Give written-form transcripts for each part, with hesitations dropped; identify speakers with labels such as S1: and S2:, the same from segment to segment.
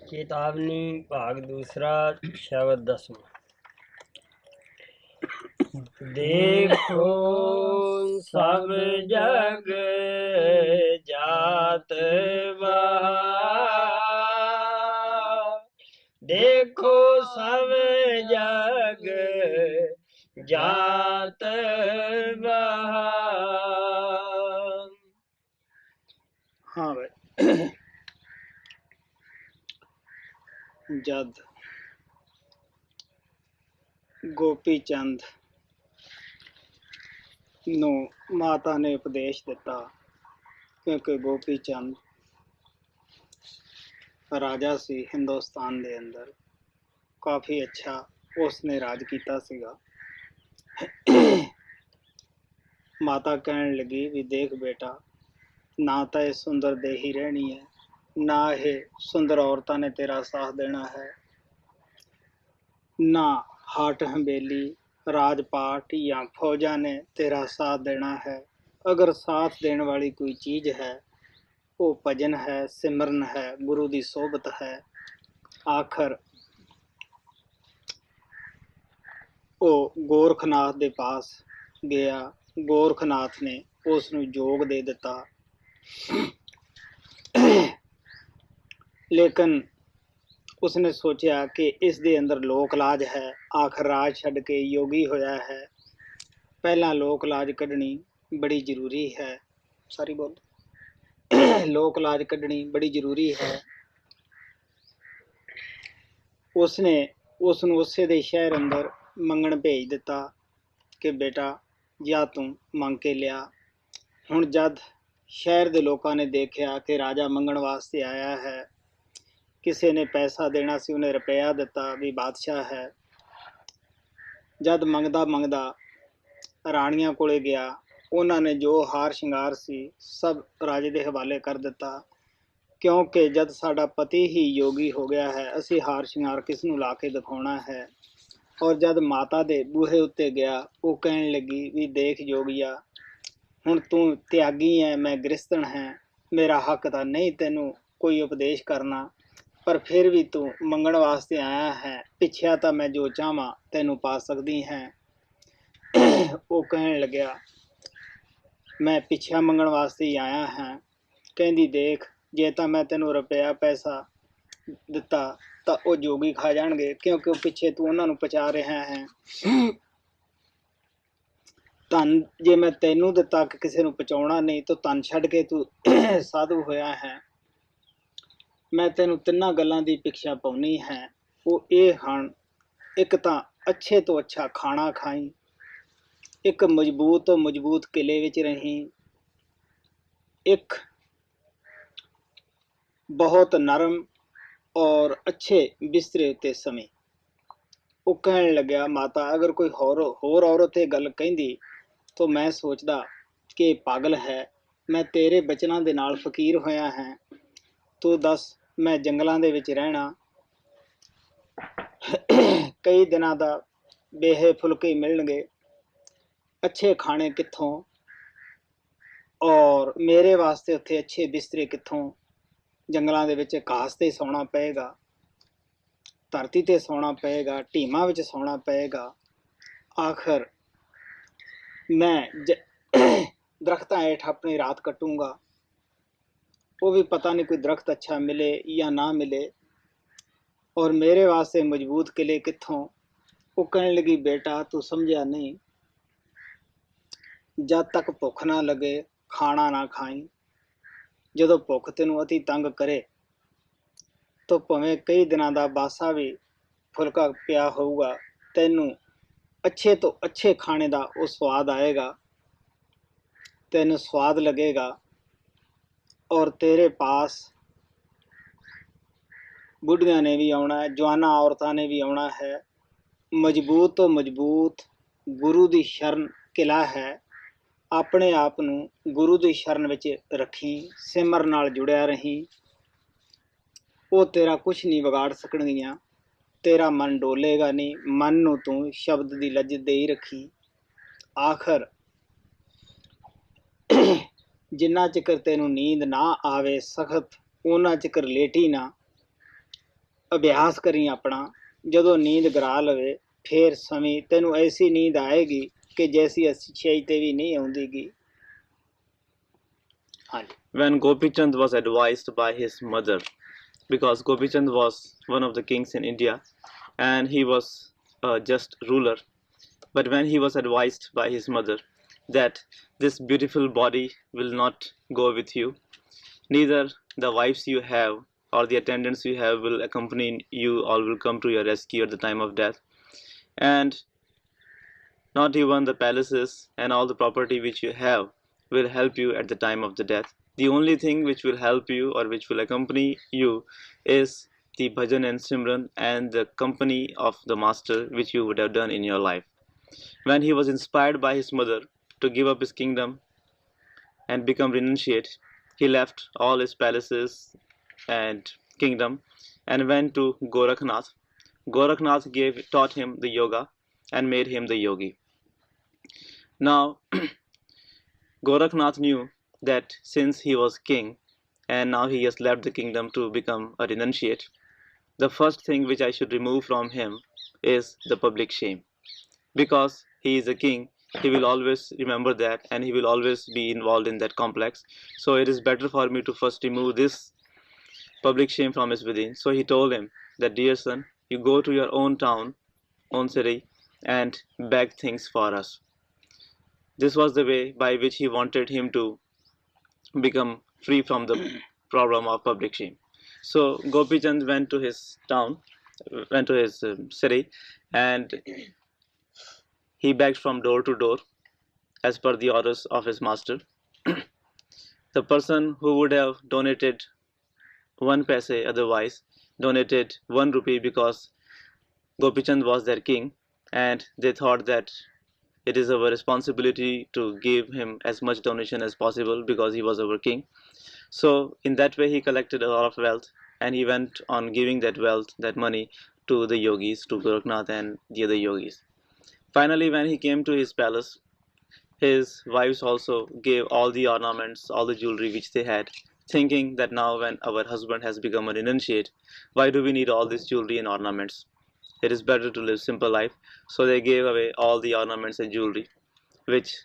S1: चेतावनी भाग दूसरा शब्द 10वां। देखो सब जग जात बहार, देखो सब जग जात बहार।
S2: हाँ भाई, जद गोपी चंद ਨੂੰ ਮਾਤਾ ਨੇ ਉਪਦੇਸ਼ ਦਿੱਤਾ, ਕਿਉਂਕਿ ਗੋਪੀ ਚੰਦ ਰਾਜਾ ਸੀ ਹਿੰਦੁਸਤਾਨ ਦੇ ਅੰਦਰ, ਕਾਫੀ ਅੱਛਾ ਉਸਨੇ ਰਾਜ ਕੀਤਾ ਸੀਗਾ। ਮਾਤਾ ਕਹਿਣ ਲੱਗੀ ਵੀ ਦੇਖ ਬੇਟਾ, ਨਾ ਤਾਂ ਇਹ ਸੁੰਦਰ ਦੇਹੀ ਰਹਿਣੀ ਹੈ, ਨਾ ਇਹ ਸੁੰਦਰ ਔਰਤਾਂ ਨੇ ਤੇਰਾ ਸਾਥ ਦੇਣਾ ਹੈ, ਨਾ ਹਾਟ ਹੰਬੇਲੀ राजपाट या फौजा ने तेरा साथ देना है। अगर साथ देने वाली कोई चीज़ है वो भजन है, सिमरन है, गुरु की सोबत है। आखिर वो गोरखनाथ के पास गया, गोरखनाथ ने उसनूं जोग दे दिता, लेकिन उसने सोचा कि इस दे अंदर लोक लाज है। आखिर राज छड़ के योगी होया है, पहला लोक लाज कढ़नी बड़ी जरूरी है। सारी बोल लोक लाज कढ़नी बड़ी जरूरी है। उसने उसनूं उसे दे शहर अंदर मंगण भेज दिता कि बेटा जा तू मंग के लिया। हुण जद शहर दे लोकां ने देखा कि राजा मंगण वास्ते आया है, किसी ने पैसा देना सी, उन्हें रुपया दिता भी बादशाह है। जद मंगदा मंगदा राणियां कोले गया, उन्होंने जो हार श्रृंगार सी सब राजे के हवाले कर दिता, क्योंकि जद साडा पति ही योगी हो गया है, असी हार श्रृंगार किसनूं ला के दिखाउणा है। और जद माता दे बूहे उत्ते गया, वो कहण लगी भी देख जोगिया, हुण तू त्यागी है, मैं गृहस्थन है, मेरा हक तां नहीं तैनूं कोई उपदेश करना, पर फिर भी तू मंगण वास्ते आया है, पिछया तो मैं जो चाहवा तैनू पा सकती है। वो कहन लग्या मैं पिछया मंगण वास्ते ही आया है। कहंदी देख, जे तो मैं तैनू रुपया पैसा दिता तो वो जोगी खा जाणगे, क्योंकि वो पिछे तू उन्हां नू पचा रहा है। धन जे मैं तैनू दिता कि किसी नू पचाउणा नहीं, तो धन छड्ड के तू साधु होया है। मैं तेनू तिन्ना गल्लां दी पिक्छा पाउनी है, वो ये हन, एक तां अच्छे तो अच्छा खाना खाई, एक मजबूत तो मजबूत किले विच रही, एक बहुत नरम और अच्छे बिस्तरे उत्ते समी। वो कहण लग्या माता, अगर कोई होर औरत ये गल कहिंदी तो मैं सोचदा कि पागल है। मैं तेरे बचनां दे नाल फकीर होया है, तू दस मैं जंगलों के विच रहना, कई दिनों का बेहे फुलके मिलणगे, अच्छे खाने कित्थों, और मेरे वास्ते उत्थे अच्छे बिस्तरे कित्थों। जंगलों के विच घास ते सौना पेगा, धरती ते सौना पेगा, ढीमां विच सौना पेगा। आखिर मैं दरख्तां हेठ अपनी रात कटूंगा, वो भी पता नहीं कोई दरख्त अच्छा मिले या ना मिले, और मेरे वास्ते मजबूत किले कित्थों। वो कहने लगी बेटा तू समझा नहीं, जब तक भुख ना लगे खाना ना खाई, जदों भुख तेनू अति तंग करे तो भावें कई दिनों का बासा भी फुलका पिया होगा, तेनू अच्छे तो अच्छे खाने का वो स्वाद आएगा, तेनू स्वाद लगेगा, और तेरे पास बुढ़िया ने भी आना है, जवाना औरतां ने भी आना है। मजबूत तो मजबूत गुरु की शरण किला है, अपने आप नू गुरु की शरण विच रखी, सिमर नाल जुड़िया रही, वो तेरा कुछ नहीं बिगाड़ सकणगियां, तेरा मन डोलेगा नहीं, मन नू तू शब्द की लज दे ही रखी। आखिर जिन्ना चिकर तेनू नींद ना आवे सख्त, उन्ना चिकर लेटी ना, ਅਭਿਆਸ ਕਰੀ ਆਪਣਾ, ਜਦੋਂ ਨੀਂਦ ਗਰਾ ਲਵੇ ਫੇਰ ਸਮੇਂ ਤੈਨੂੰ ਐਸੀ ਨੀਂਦ ਆਏਗੀ ਕਿ ਜੈਸੀ ਅੱਛੀ ਤੇ ਵੀ ਨਹੀਂ ਆਉਂਦੀਗੀ। ਹਾਂਜੀ।
S3: When Gopi Chand was advised by his mother, because Gopi Chand was one of the kings in India and he was just ruler, but when he was advised by his mother that this beautiful body will not go with you, neither the wives you have or the attendants you have will accompany you or will come to your rescue at the time of death, and not even the palaces and all the property which you have will help you at the time of the death. The only thing which will help you or which will accompany you is the bhajan and simran and the company of the master which you would have done in your life. When he was inspired by his mother to give up his kingdom and become renunciate, he left all his palaces and kingdom and went to Gorakhnath. Gorakhnath taught him the yoga and made him the yogi. Now, Gorakhnath knew that since he was king and now he has left the kingdom to become a renunciate, the first thing which I should remove from him is the public shame. Because he is a king, he will always remember that and he will always be involved in that complex. So it is better for me to first remove this public shame from his within. So he told him that, dear son, you go to your own town, own city, and beg things for us. This was the way by which he wanted him to become free from the problem of public shame. So Gopi Chand went to his town, went to his city, and he begged from door to door as per the orders of his master. The person who would have donated 1 paise otherwise donated 1 rupee because Gopi Chand was their king, and they thought that it is our responsibility to give him as much donation as possible because he was our king. So in that way he collected a lot of wealth and he went on giving that wealth, that money, to the yogis, to Gorakhnath and the other yogis. Finally, when he came to his palace, his wives also gave all the ornaments, all the jewelry which they had, thinking that now when our husband has become a renunciate, why do we need all this jewelry and ornaments? It is better to live simple life. So they gave away all the ornaments and jewelry, which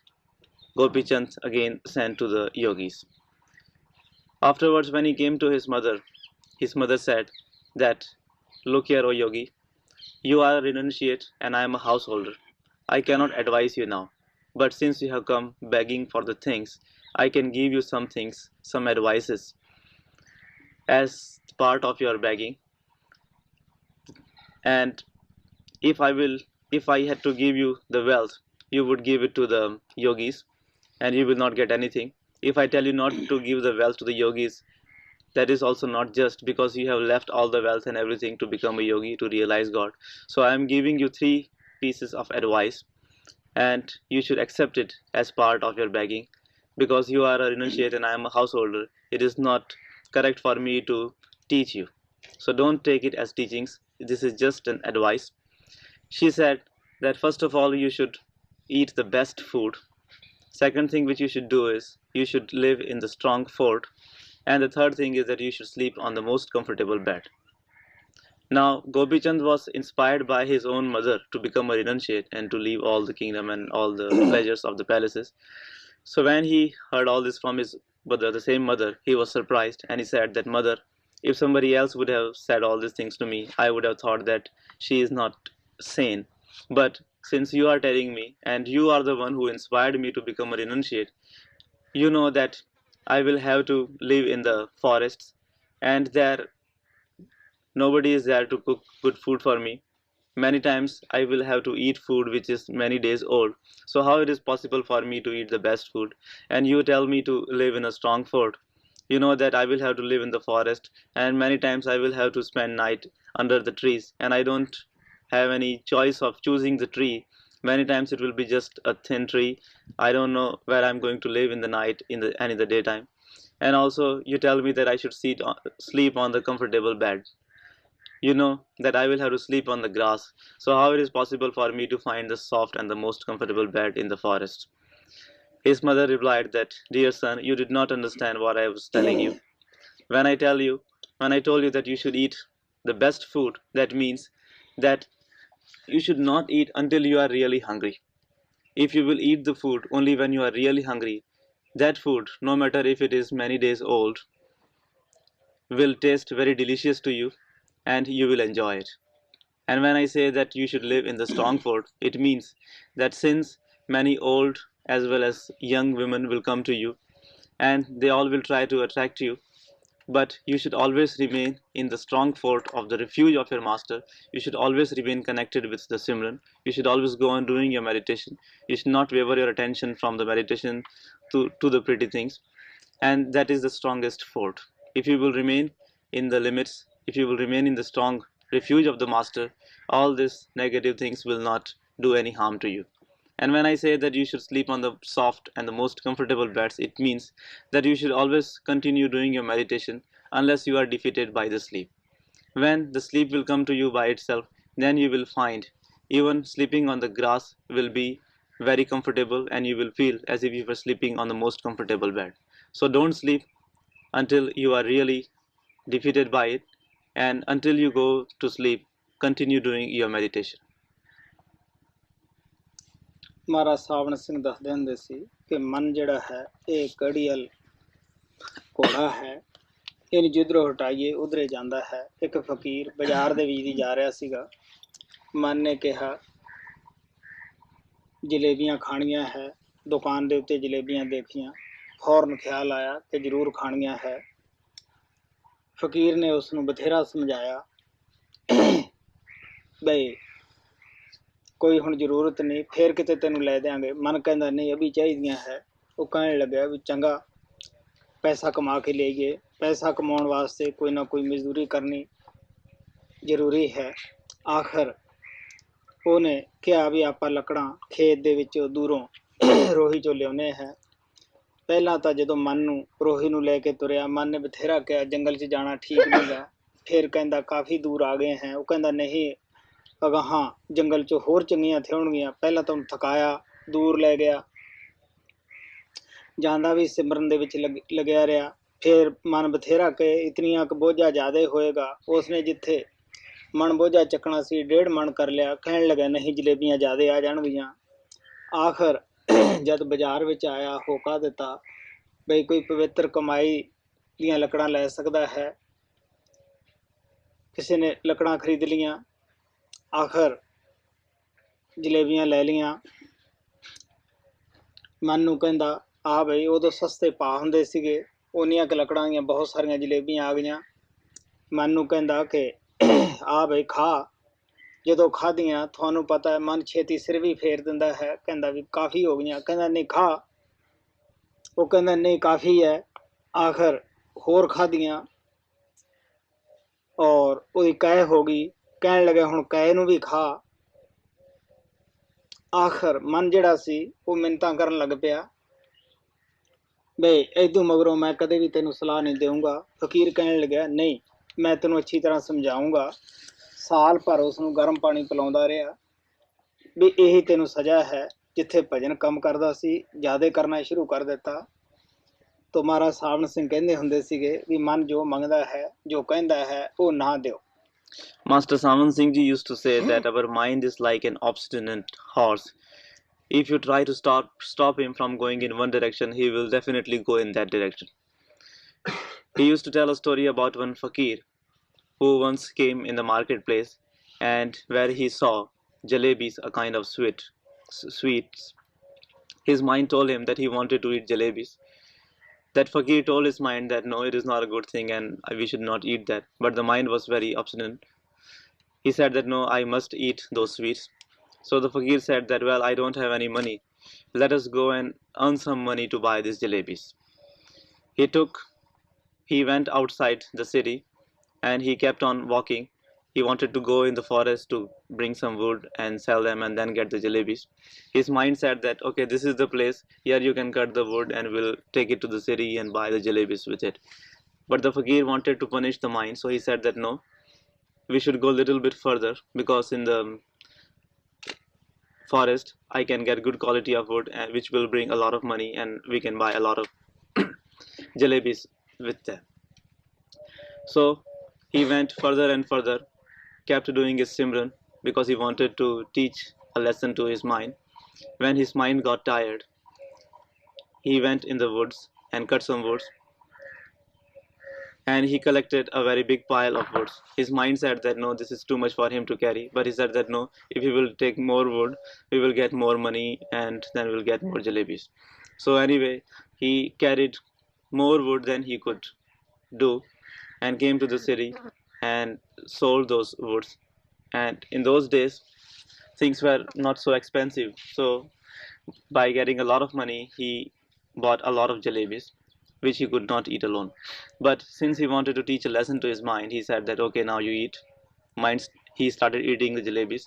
S3: Gopi Chand again sent to the yogis. Afterwards, when he came to his mother said that, look here, O yogi, you are a renunciate and I am a householder. I cannot advise you now. But since you have come begging for the things, I can give you some things, some advices as part of your begging. And if I had to give you the wealth, you would give it to the yogis and you will not get anything. If I tell you not to give the wealth to the yogis, that is also not just, because you have left all the wealth and everything to become a yogi, to realize God. So I am giving you 3 pieces of advice and you should accept it as part of your begging. Because you are a renunciate and I am a householder, it is not correct for me to teach you. So don't take it as teachings, this is just an advice. She said that first of all you should eat the best food. Second thing which you should do is you should live in the strong fort. And the third thing is that you should sleep on the most comfortable bed. Now, Gopi Chand was inspired by his own mother to become a renunciate and to leave all the kingdom and all the pleasures of the palaces. So when he heard all this from his mother, the same mother, he was surprised and he said that, mother, if somebody else would have said all these things to me, I would have thought that she is not sane. But since you are telling me and you are the one who inspired me to become a renunciate, you know that I will have to live in the forests and there nobody is there to cook good food for me. Many times I will have to eat food which is many days old. So how it is possible for me to eat the best food? And you tell me to live in a strong fort. You know that I will have to live in the forest and many times I will have to spend night under the trees and I don't have any choice of choosing the tree. Many times it will be just a thin tree. I don't know where I'm going to live in the night and in the daytime. And also you tell me that I should sleep on the comfortable bed. You know that I will have to sleep on the grass. So how it is possible for me to find the soft and the most comfortable bed in the forest? His mother replied that, dear son, you did not understand what I was telling you. When I told you that you should eat the best food, that means that you should not eat until you are really hungry. If you will eat the food only when you are really hungry, that food, no matter if it is many days old, will taste very delicious to you and you will enjoy it. And when I say that you should live in the strong fold, it means that since many old as well as young women will come to you and they all will try to attract you, but you should always remain in the strong fort of the refuge of your master. You should always remain connected with the Simran. You should always go on doing your meditation. You should not waver your attention from the meditation to the pretty things. And that is the strongest fort. If you will remain in the limits, if you will remain in the strong refuge of the master, all these negative things will not do any harm to you. And when I say that you should sleep on the soft and the most comfortable beds, it means that you should always continue doing your meditation unless you are defeated by the sleep. When the sleep will come to you by itself, then you will find even sleeping on the grass will be very comfortable and you will feel as if you were sleeping on the most comfortable bed. So don't sleep until you are really defeated by it, and until you go to sleep, continue doing your meditation.
S2: ਮਹਾਰਾਜ ਸਾਵਣ ਸਿੰਘ ਦੱਸਦੇ ਹੁੰਦੇ ਸੀ ਕਿ ਮਨ ਜਿਹੜਾ ਹੈ ਇਹ ਕੜੀਅਲ ਘੋੜਾ ਹੈ, ਇਹਨੂੰ ਜਿੱਧਰੋਂ ਹਟਾਈਏ ਉਧਰੇ ਜਾਂਦਾ ਹੈ। ਇੱਕ ਫਕੀਰ ਬਾਜ਼ਾਰ ਦੇ ਵਿੱਚ ਦੀ ਜਾ ਰਿਹਾ ਸੀਗਾ, ਮਨ ਨੇ ਕਿਹਾ ਜਲੇਬੀਆਂ ਖਾਣੀਆਂ ਹੈ, ਦੁਕਾਨ ਦੇ ਉੱਤੇ ਜਲੇਬੀਆਂ ਦੇਖੀਆਂ, ਫੌਰਨ ਖਿਆਲ ਆਇਆ ਕਿ ਜ਼ਰੂਰ ਖਾਣੀਆਂ ਹੈ। ਫਕੀਰ ਨੇ ਉਸ ਨੂੰ ਬਥੇਰਾ ਸਮਝਾਇਆ ਬਈ ਕੋਈ ਹੁਣ ਜ਼ਰੂਰਤ ਨਹੀਂ, ਫੇਰ ਕਿਤੇ ਤੈਨੂੰ ਲੈ ਦਿਆਂਗੇ। ਮਨ ਕਹਿੰਦਾ ਨਹੀਂ ਅਭੀ ਚਾਹੀਦੀਆਂ ਹੈ। ਉਹ ਕਹਿਣ ਲੱਗਿਆ ਵੀ ਚੰਗਾ ਪੈਸਾ ਕਮਾ ਕੇ ਲਈਏ, ਪੈਸਾ ਕਮਾਉਣ ਵਾਸਤੇ ਕੋਈ ਨਾ ਕੋਈ ਮਜ਼ਦੂਰੀ ਕਰਨੀ ਜ਼ਰੂਰੀ ਹੈ। ਆਖਰ ਉਹਨੇ ਕਿਹਾ ਵੀ ਆਪਾਂ ਲੱਕੜਾਂ ਖੇਤ ਦੇ ਵਿੱਚੋਂ ਦੂਰੋਂ ਰੋਹੀ 'ਚੋਂ ਲਿਆਉਂਦੇ ਹੈ। ਪਹਿਲਾਂ ਤਾਂ ਜਦੋਂ ਮਨ ਨੂੰ ਰੋਹੀ ਨੂੰ ਲੈ ਕੇ ਤੁਰਿਆ, ਮਨ ਨੇ ਬਥੇਰਾ ਕਿਹਾ ਜੰਗਲ 'ਚ ਜਾਣਾ ਠੀਕ ਨਹੀਂ ਗਾ। ਫਿਰ ਕਹਿੰਦਾ ਕਾਫੀ ਦੂਰ ਆ ਗਏ ਹੈ। ਉਹ ਕਹਿੰਦਾ ਨਹੀਂ ਅਗਾਹਾਂ ਜੰਗਲ 'ਚ ਹੋਰ ਚੰਗੀਆਂ ਥਿਉਣਗੀਆਂ, ਪਹਿਲਾਂ ਤੁਹਾਨੂੰ ਥਕਾਇਆ, ਦੂਰ ਲੈ ਗਿਆ। ਜਾਂਦਾ ਵੀ ਸਿਮਰਨ ਦੇ ਵਿੱਚ ਲੱਗਿਆ ਰਿਹਾ। ਫਿਰ ਮਨ ਬਥੇਰਾ ਕਿ ਇਤਨੀਆਂ ਕੁ ਬੋਝਾ ਜ਼ਿਆਦਾ ਹੋਏਗਾ। ਉਸਨੇ ਜਿੱਥੇ ਮਣ ਬੋਝਾ ਚੱਕਣਾ ਸੀ 1.5 ਮਣ ਕਰ ਲਿਆ। ਕਹਿਣ ਲੱਗਾ ਨਹੀਂ ਜਲੇਬੀਆਂ ਜ਼ਿਆਦਾ ਆ ਜਾਣਗੀਆਂ। ਆਖਰ ਜਦ ਬਾਜ਼ਾਰ ਵਿੱਚ ਆਇਆ, ਹੋਕਾ ਦਿੱਤਾ ਬਈ ਕੋਈ ਪਵਿੱਤਰ ਕਮਾਈ ਦੀਆਂ ਲੱਕੜਾਂ ਲੈ ਸਕਦਾ ਹੈ। ਕਿਸੇ ਨੇ ਲੱਕੜਾਂ ਖਰੀਦ ਲੀਆਂ। ਆਖਰ ਜਲੇਬੀਆਂ ਲੈ ਲਈਆਂ। ਮਨ ਨੂੰ ਕਹਿੰਦਾ ਆ ਬਈ ਉਦੋਂ ਸਸਤੇ ਭਾਅ ਹੁੰਦੇ ਸੀਗੇ, ਉਨੀਆਂ ਕੁ ਲੱਕੜਾਂ ਦੀਆਂ ਬਹੁਤ ਸਾਰੀਆਂ ਜਲੇਬੀਆਂ ਆ ਗਈਆਂ। ਮਨ ਨੂੰ ਕਹਿੰਦਾ ਕਿ ਆ ਬਈ ਖਾ। ਜਦੋਂ ਖਾਧੀਆਂ, ਤੁਹਾਨੂੰ ਪਤਾ ਹੈ ਮਨ ਛੇਤੀ ਸਿਰ ਵੀ ਫੇਰ ਦਿੰਦਾ ਹੈ। ਕਹਿੰਦਾ ਵੀ ਕਾਫੀ ਹੋ ਗਈਆਂ। ਕਹਿੰਦਾ ਨਹੀਂ ਖਾ। ਉਹ ਕਹਿੰਦਾ ਨਹੀਂ ਕਾਫੀ ਹੈ। ਆਖਰ ਹੋਰ ਖਾਧੀਆਂ ਔਰ ਉਹਦੀ ਕਹਿ ਹੋ ਗਈ। ਕਹਿਣ ਲੱਗਾ ਹੁਣ ਕਹਿ ਨੂੰ ਵੀ ਖਾ। ਆਖਰ ਮਨ ਜਿਹੜਾ ਸੀ ਉਹ ਮਿੰਨਤਾਂ ਕਰਨ ਲੱਗ ਪਿਆ ਬਈ ਇਦੋਂ ਮਗਰੋਂ ਮੈਂ ਕਦੇ ਵੀ ਤੈਨੂੰ ਸਲਾਹ ਨਹੀਂ ਦੇਊਂਗਾ। ਫਕੀਰ ਕਹਿਣ ਲੱਗਿਆ ਨਹੀਂ ਮੈਂ ਤੈਨੂੰ ਅੱਛੀ ਤਰ੍ਹਾਂ ਸਮਝਾਊਂਗਾ। ਸਾਲ ਭਰ ਉਸ ਨੂੰ ਗਰਮ ਪਾਣੀ ਪਿਲਾਉਂਦਾ ਰਿਹਾ ਵੀ ਇਹੀ ਤੈਨੂੰ ਸਜ਼ਾ ਹੈ। ਜਿੱਥੇ ਭਜਨ ਕੰਮ ਕਰਦਾ ਸੀ ਜ਼ਿਆਦਾ ਕਰਨਾ ਸ਼ੁਰੂ ਕਰ ਦਿੱਤਾ। ਤੋ ਮਹਾਰਾਜ ਸਾਵਣ ਸਿੰਘ ਕਹਿੰਦੇ ਹੁੰਦੇ ਸੀਗੇ ਵੀ ਮਨ ਜੋ ਮੰਗਦਾ ਹੈ, ਜੋ ਕਹਿੰਦਾ ਹੈ ਉਹ ਨਾ ਦਿਓ।
S3: Master Saman Singh ji used to say that our mind is like an obstinate horse. If you try to stop him from going in one direction, he will definitely go in that direction. He used to tell a story about one fakir who once came in the marketplace and where he saw jalebis, a kind of sweets. His mind told him that he wanted to eat jalebis. That fakir told his mind that no, it is not a good thing and we should not eat that. But the mind was very obstinate. He said that no, I must eat those sweets. So the fakir said that, well, I don't have any money. Let us go and earn some money to buy these jalebis. He went outside the city and he kept on walking. He wanted to go in the forest to bring some wood and sell them and then get the jalebis. His mind said that, okay, this is the place. Here you can cut the wood and we'll take it to the city and buy the jalebis with it. But the fakir wanted to punish the mind, so he said that no, we should go a little bit further because in the forest I can get good quality of wood and which will bring a lot of money and we can buy a lot of jalebis with them. So he went further and further, kept doing his Simran because he wanted to teach a lesson to his mind. When his mind got tired, he went in the woods and cut some woods, and he collected a very big pile of woods. His mind said that no, this is too much for him to carry, but he said that no, if he will take more wood, we will get more money and then we'll get more jalebis. So anyway, he carried more wood than he could do and came to the city and sold those woods. And in those days, things were not so expensive. So by getting a lot of money, he bought a lot of jalebis, which he could not eat alone. But since he wanted to teach a lesson to his mind, he said that okay, now you eat. He started eating the jalebis.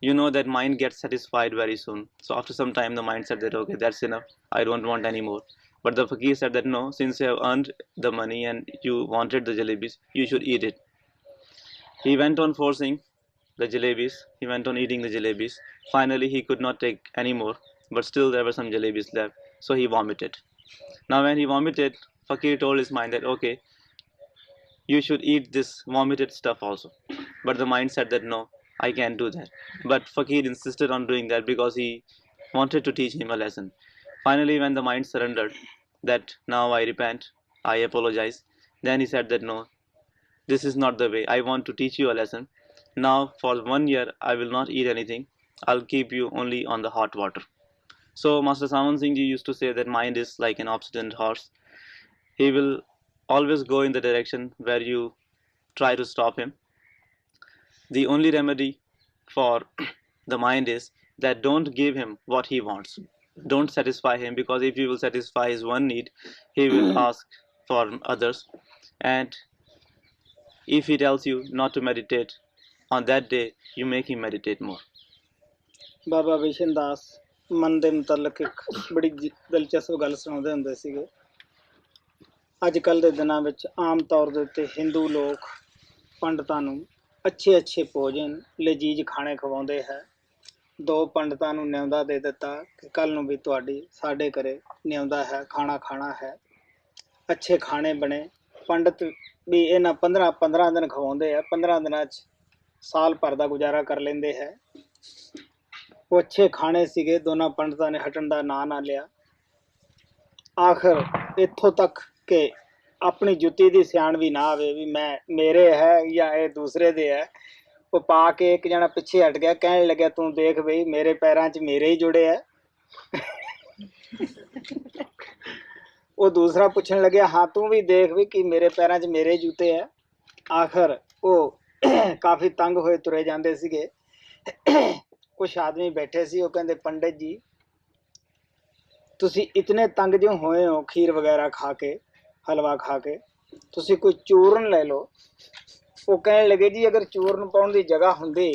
S3: You know that mind gets satisfied very soon. So after some time, the mind said that okay, that's enough. I don't want any more. But the fakir said that no, since you have earned the money and you wanted the jalebis, you should eat it. He went on forcing the jalebis. He went on eating the jalebis. Finally, he could not take any more, but still there were some jalebis left. So he vomited. Now, when he vomited, Fakir told his mind that okay, you should eat this vomited stuff also. But the mind said that no, I can't do that. But Fakir insisted on doing that because he wanted to teach him a lesson. Finally, when the mind surrendered, that now I repent, I apologize, then he said that no, this is not the way. I want to teach you a lesson. Now, for 1 year, I will not eat anything. I'll keep you only on the hot water. So, Master Saman Singh ji used to say that mind is like an obstinate horse. He will always go in the direction where you try to stop him. The only remedy for the mind is that don't give him what he wants. Don't satisfy him, because if you will satisfy his one need, he will ask for others. And if he tells you not to meditate, on that day you make him meditate more.
S2: ਬਾਬਾ ਵਿਸ਼ਨ ਦਾਸ ਮਨ ਦੇ ਮੁਤਲਕ ਇੱਕ ਬੜੀ ਦਿਲਚਸਪ ਗੱਲ ਸੁਣਾਉਂਦੇ ਹੁੰਦੇ ਸੀਗੇ। ਅੱਜ ਕੱਲ੍ਹ ਦੇ ਦਿਨਾਂ ਵਿੱਚ ਆਮ ਤੌਰ ਦੇ ਉੱਤੇ ਹਿੰਦੂ ਲੋਕ ਪੰਡਤਾਂ ਨੂੰ ਅੱਛੇ ਭੋਜਨ ਲਜੀਜ਼ ਖਾਣੇ ਖਵਾਉਂਦੇ ਹੈ। 2 ਪੰਡਤਾਂ ਨੂੰ ਨਿਉਂਦਾ ਦੇ ਦਿੱਤਾ ਕਿ ਕੱਲ੍ਹ ਨੂੰ ਵੀ ਤੁਹਾਡੀ ਸਾਡੇ ਘਰੇ ਨਿਉਂਦਾ ਹੈ, ਖਾਣਾ ਖਾਣਾ ਹੈ। ਅੱਛੇ ਖਾਣੇ ਬਣੇ, ਪੰਡਤ ਵੀ ਇਹਨਾਂ 15 ਦਿਨ ਖਵਾਉਂਦੇ ਆ। 15 ਦਿਨਾਂ 'ਚ ਸਾਲ ਭਰ ਦਾ ਗੁਜ਼ਾਰਾ ਕਰ ਲੈਂਦੇ ਹੈ। ਉਹ ਅੱਛੇ ਖਾਣੇ ਸੀਗੇ, ਦੋਨਾਂ ਪੰਡਤਾਂ ਨੇ ਹਟਣ ਦਾ ਨਾਂ ਨਾ ਲਿਆ। ਆਖਰ ਇੱਥੋਂ ਤੱਕ ਕਿ ਆਪਣੀ ਜੁੱਤੀ ਦੀ ਸਿਆਣ ਵੀ ਨਾ ਆਵੇ ਵੀ ਮੈਂ ਮੇਰੇ ਹੈ ਜਾਂ ਇਹ ਦੂਸਰੇ ਦੇ ਹੈ। ਉਹ ਪਾ ਕੇ ਇੱਕ ਜਣਾ ਪਿੱਛੇ ਹਟ ਗਿਆ, ਕਹਿਣ ਲੱਗਿਆ ਤੂੰ ਦੇਖ ਬਈ ਮੇਰੇ ਪੈਰਾਂ 'ਚ ਮੇਰੇ ਹੀ ਜੁੜੇ ਹੈ। ਉਹ ਦੂਸਰਾ ਪੁੱਛਣ ਲੱਗਿਆ ਹਾਂ ਤੂੰ ਵੀ ਦੇਖ ਵੀ ਕਿ ਮੇਰੇ ਪੈਰਾਂ 'ਚ ਮੇਰੇ ਜੁੱਤੇ ਹੈ। ਆਖਰ ਉਹ ਕਾਫੀ ਤੰਗ ਹੋਏ ਤੁਰੇ ਜਾਂਦੇ ਸੀਗੇ। ਕੁਛ ਆਦਮੀ ਬੈਠੇ ਸੀ, ਉਹ ਕਹਿੰਦੇ ਪੰਡਿਤ ਜੀ ਤੁਸੀਂ ਇਤਨੇ ਤੰਗ ਜਿਉਂ ਹੋਏ ਹੋ ਖੀਰ ਵਗੈਰਾ ਖਾ ਕੇ, ਹਲਵਾ ਖਾ ਕੇ, ਤੁਸੀਂ ਕੋਈ ਚੂਰਨ ਲੈ ਲਓ। ਉਹ ਕਹਿਣ ਲੱਗੇ ਜੀ ਅਗਰ ਚੂਰਨ ਪਾਉਣ ਦੀ ਜਗ੍ਹਾ ਹੁੰਦੀ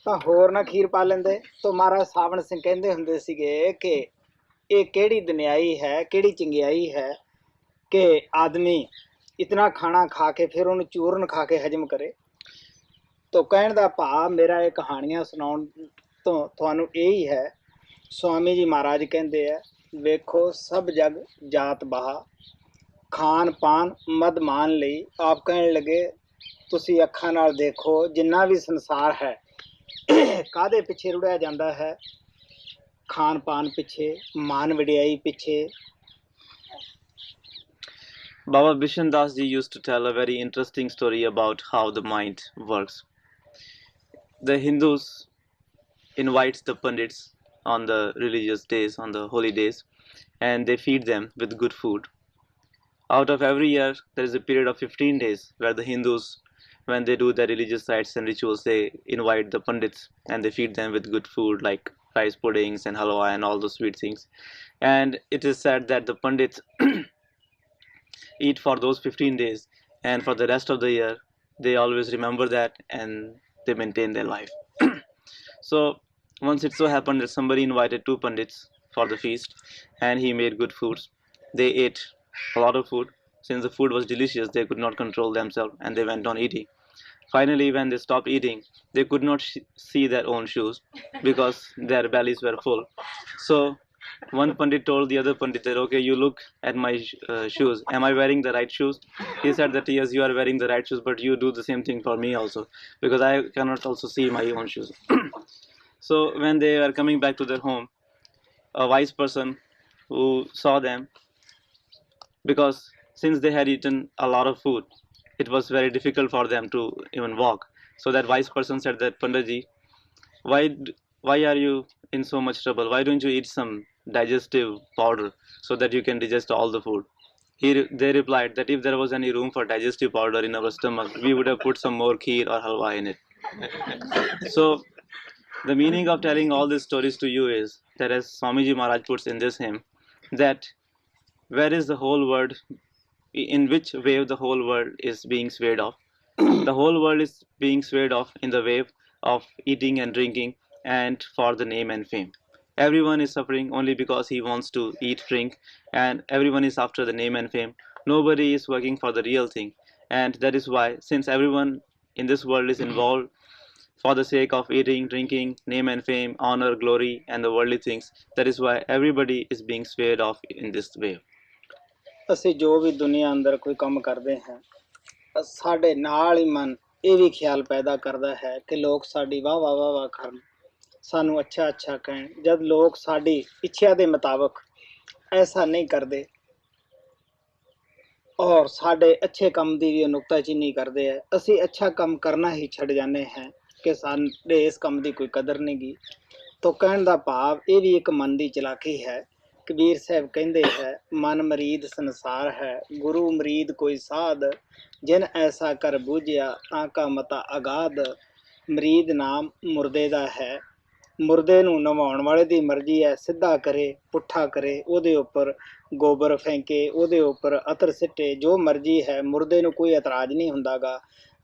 S2: ਤਾਂ ਹੋਰ ਨਾ ਖੀਰ ਪਾ ਲੈਂਦੇ। ਤਾਂ ਮਹਾਰਾਜ ਸਾਵਣ ਸਿੰਘ ਕਹਿੰਦੇ ਹੁੰਦੇ ਸੀਗੇ ਕਿ ਇਹ ਕਿਹੜੀ ਦੁਨਿਆਈ ਹੈ, ਕਿਹੜੀ ਚੰਗਿਆਈ ਹੈ ਕਿ ਆਦਮੀ ਇਤਨਾ ਖਾਣਾ ਖਾ ਕੇ ਫਿਰ ਉਹਨੂੰ ਚੂਰਨ ਖਾ ਕੇ ਹਜਮ ਕਰੇ। ਤਾਂ ਕਹਿਣ ਦਾ ਭਾਵ ਮੇਰਾ ਇਹ ਕਹਾਣੀਆਂ ਸੁਣਾਉਣ ਤੋਂ ਤੁਹਾਨੂੰ ਇਹ ਹੀ ਹੈ। ਸਵਾਮੀ ਜੀ ਮਹਾਰਾਜ ਕਹਿੰਦੇ ਆ ਵੇਖੋ ਸਭ ਜਗ ਜਾਤ ਬਹਾ, ਖਾਣ ਪਾਨ ਮਦ ਮਾਨ ਲਈ। ਆਪ ਕਹਿਣ ਲੱਗੇ ਤੁਸੀਂ ਅੱਖਾਂ ਨਾਲ ਦੇਖੋ ਜਿੰਨਾ ਵੀ ਸੰਸਾਰ ਹੈ ਕਾਹਦੇ ਪਿੱਛੇ ਰੁੜਿਆ ਜਾਂਦਾ ਹੈ? ਖਾਣ ਪਾਨ ਪਿੱਛੇ, ਮਾਨ ਵਡਿਆਈ ਪਿੱਛੇ।
S3: Baba Bishan Das ji used to tell a very interesting story about how the mind works. The Hindus invite the Pandits on the religious days, on the holy days, and they feed them with good food. Out of every year, there is a period of 15 days where the Hindus, when they do their religious rites and rituals, they invite the Pandits and they feed them with good food like rice puddings and halwa and all those sweet things. And it is said that the Pandits eat for those 15 days, and for the rest of the year they always remember that and they maintain their life. So once it so happened that somebody invited 2 pandits for the feast and he made good foods. They ate a lot of food. Since the food was delicious, they could not control themselves and they went on eating. Finally, when they stopped eating, they could not see their own shoes because their bellies were full. So one pandit told the other pandit that, okay, you look at my shoes. Am I wearing the right shoes? He said that yes, you are wearing the right shoes, but you do the same thing for me also, because I cannot also see my own shoes. So when they were coming back to their home, a wise person who saw them, because since they had eaten a lot of food, it was very difficult for them to even walk. So that wise person said that, Panditji, why why are you in so much trouble? Why don't you eat some digestive powder so that you can digest all the food? They replied that if there was any room for digestive powder in our stomach, we would have put some more kheer or halwa in it. So the meaning of telling all these stories to you is that, as Swamiji Maharaj puts in this hymn, that where is the whole world, in which wave the whole world is being swayed off? The whole world is being swayed off in the wave of eating and drinking and for the name and fame. Everyone is suffering only because he wants to eat, drink, and everyone is after the name and fame. Nobody is working for the real thing. And that is why, since everyone in this world is involved for the sake of eating, drinking, name and fame, honor, glory, and the worldly things, that is why everybody is being swayed off in this wave.
S2: ਅਸੀਂ ਜੋ ਵੀ ਦੁਨੀਆ ਅੰਦਰ ਕੋਈ ਕੰਮ ਕਰਦੇ ਹਾਂ, ਸਾਡੇ ਨਾਲ ਹੀ ਮਨ ਇਹ ਵੀ ਖਿਆਲ ਪੈਦਾ ਕਰਦਾ ਹੈ ਕਿ ਲੋਕ ਸਾਡੀ ਵਾਹ ਵਾਹ ਵਾਹ ਵਾਹ ਕਰਨ, ਸਾਨੂੰ ਅੱਛਾ ਅੱਛਾ ਕਹਿਣ। ਜਦ ਲੋਕ ਸਾਡੀ ਇੱਛਾ ਦੇ ਮੁਤਾਬਕ ਐਸਾ ਨਹੀਂ ਕਰਦੇ ਔਰ ਸਾਡੇ ਅੱਛੇ ਕੰਮ ਦੀ ਵੀ ਨੁਕਤਾਚੀਨੀ ਕਰਦੇ ਹੈ, ਅਸੀਂ ਅੱਛਾ ਕੰਮ ਕਰਨਾ ਹੀ ਛੱਡ ਜਾਂਦੇ ਹਾਂ ਕਿ ਸਾਡੇ ਇਸ ਕੰਮ ਦੀ ਕੋਈ ਕਦਰ ਨਹੀਂ ਗੀ। ਤਾਂ ਕਹਿਣ ਦਾ ਭਾਵ ਇਹ ਵੀ ਇੱਕ ਮਨ ਦੀ ਚਲਾਕੀ ਹੈ। ਕਬੀਰ ਸਾਹਿਬ ਕਹਿੰਦੇ ਹੈ, ਮਨ ਮਰੀਦ ਸੰਸਾਰ ਹੈ, ਗੁਰੂ ਮਰੀਦ ਕੋਈ ਸਾਧ, ਜਿਨ ਐਸਾ ਕਰ ਬੂਝਿਆ ਤਾਂ ਕਾ ਮਤਾ ਅਗਾਧ। ਮਰੀਦ ਨਾਮ ਮੁਰਦੇ ਦਾ ਹੈ, ਮੁਰਦੇ ਨੂੰ ਨਵਾਉਣ ਵਾਲੇ ਦੀ ਮਰਜ਼ੀ ਹੈ, ਸਿੱਧਾ ਕਰੇ ਪੁੱਠਾ ਕਰੇ, ਉਹਦੇ ਉੱਪਰ ਗੋਬਰ ਫੈਂਕੇ, ਉਹਦੇ ਉੱਪਰ ਅਤਰ ਸਿੱਟੇ, ਜੋ ਮਰਜ਼ੀ ਹੈ, ਮੁਰਦੇ ਨੂੰ ਕੋਈ ਇਤਰਾਜ਼ ਨਹੀਂ ਹੁੰਦਾ ਗਾ।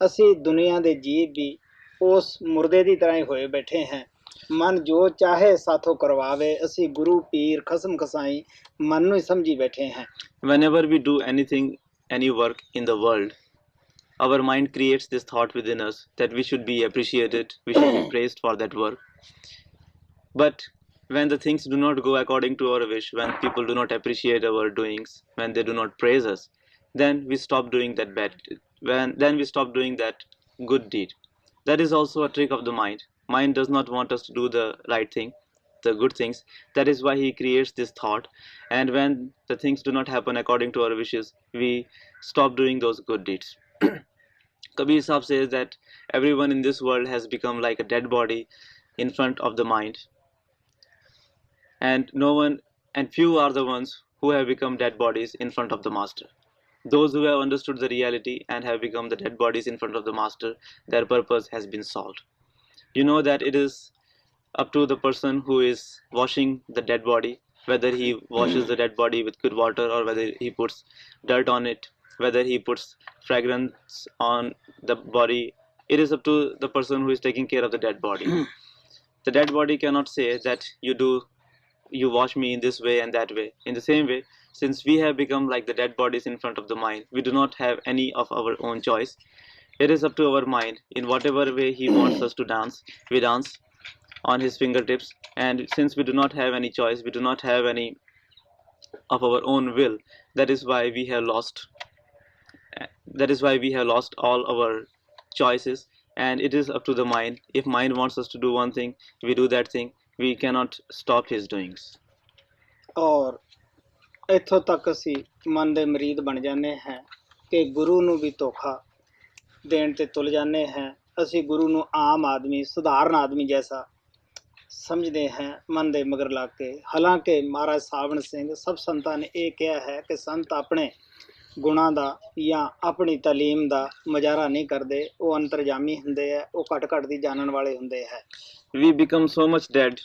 S2: ਅਸੀਂ ਦੁਨੀਆ ਦੇ ਜੀਵ ਵੀ ਉਸ ਮੁਰਦੇ ਦੀ ਤਰ੍ਹਾਂ ਹੀ ਹੋਏ ਬੈਠੇ ਹਾਂ। ਮਨ ਜੋ ਚਾਹੇ ਸਾਥੋਂ ਕਰਵਾਵੇ, ਅਸੀਂ ਗੁਰੂ ਪੀਰ ਖਸਮ ਖਸਾਈ ਮਨ ਨੂੰ ਹੀ ਸਮਝੀ ਬੈਠੇ ਹਾਂ।
S3: Whenever we do anything, any work in the world, our mind creates this thought within us that we should be appreciated, we should be praised for that work. But when the things do not go according to our wish, when people do not appreciate our doings, when they do not praise us, then we stop doing that then we stop doing that good deed. That is also a trick of the mind. Mind does not want us to do the right thing, the good things. That is why he creates this thought, and when the things do not happen according to our wishes, we stop doing those good deeds. Kabir Sahib says that everyone in this world has become like a dead body in front of the mind, and no one and few are the ones who have become dead bodies in front of the master. Those who have understood the reality and have become the dead bodies in front of the master, their purpose has been solved. You know that it is up to the person who is washing the dead body, whether he washes the dead body with good water or whether he puts dirt on it, whether he puts fragrance on the body. It is up to the person who is taking care of the dead body. The dead body cannot say that you wash me in this way and that way. In the same way, since we have become like the dead bodies in front of the mind, we do not have any of our own choice. It is up to our mind. In whatever way he wants us to dance, we dance on his fingertips. And since we do not have any choice, we do not have any of our own will, that is why we have lost all our choices. And it is up to the mind. If mind wants us to do one thing, we do that thing. We cannot stop his doings.
S2: ਔਰ ਇੱਥੋਂ ਤੱਕ ਅਸੀਂ ਮਨ ਦੇ ਮਰੀਦ ਬਣ ਜਾਂਦੇ ਹਾਂ ਕਿ ਗੁਰੂ ਨੂੰ ਵੀ ਧੋਖਾ ਦੇਣ ਤੇ ਤੁਲ ਜਾਂਦੇ ਹਾਂ। ਅਸੀਂ ਗੁਰੂ ਨੂੰ ਆਮ ਆਦਮੀ, ਸਧਾਰਨ ਆਦਮੀ ਜੈਸਾ ਸਮਝਦੇ ਹਾਂ ਮਨ ਦੇ ਮਗਰ ਲੱਗ ਕੇ। ਹਾਲਾਂਕਿ ਮਹਾਰਾਜ ਸਾਵਣ ਸਿੰਘ ਸਭ ਸੰਤਾਂ ਨੇ ਇਹ ਕਿਹਾ ਹੈ ਕਿ ਸੰਤ ਆਪਣੇ ਗੁਣਾਂ ਦਾ ਜਾਂ ਆਪਣੀ ਤਾਲੀਮ ਦਾ ਮੁਜ਼ਾਹਰਾ ਨਹੀਂ ਕਰਦੇ, ਉਹ ਅੰਤਰਜਾਮੀ ਹੁੰਦੇ ਹੈ, ਉਹ ਘੱਟ ਘੱਟ ਦੀ ਜਾਣਨ ਵਾਲੇ ਹੁੰਦੇ ਹੈ।
S3: We become so much dead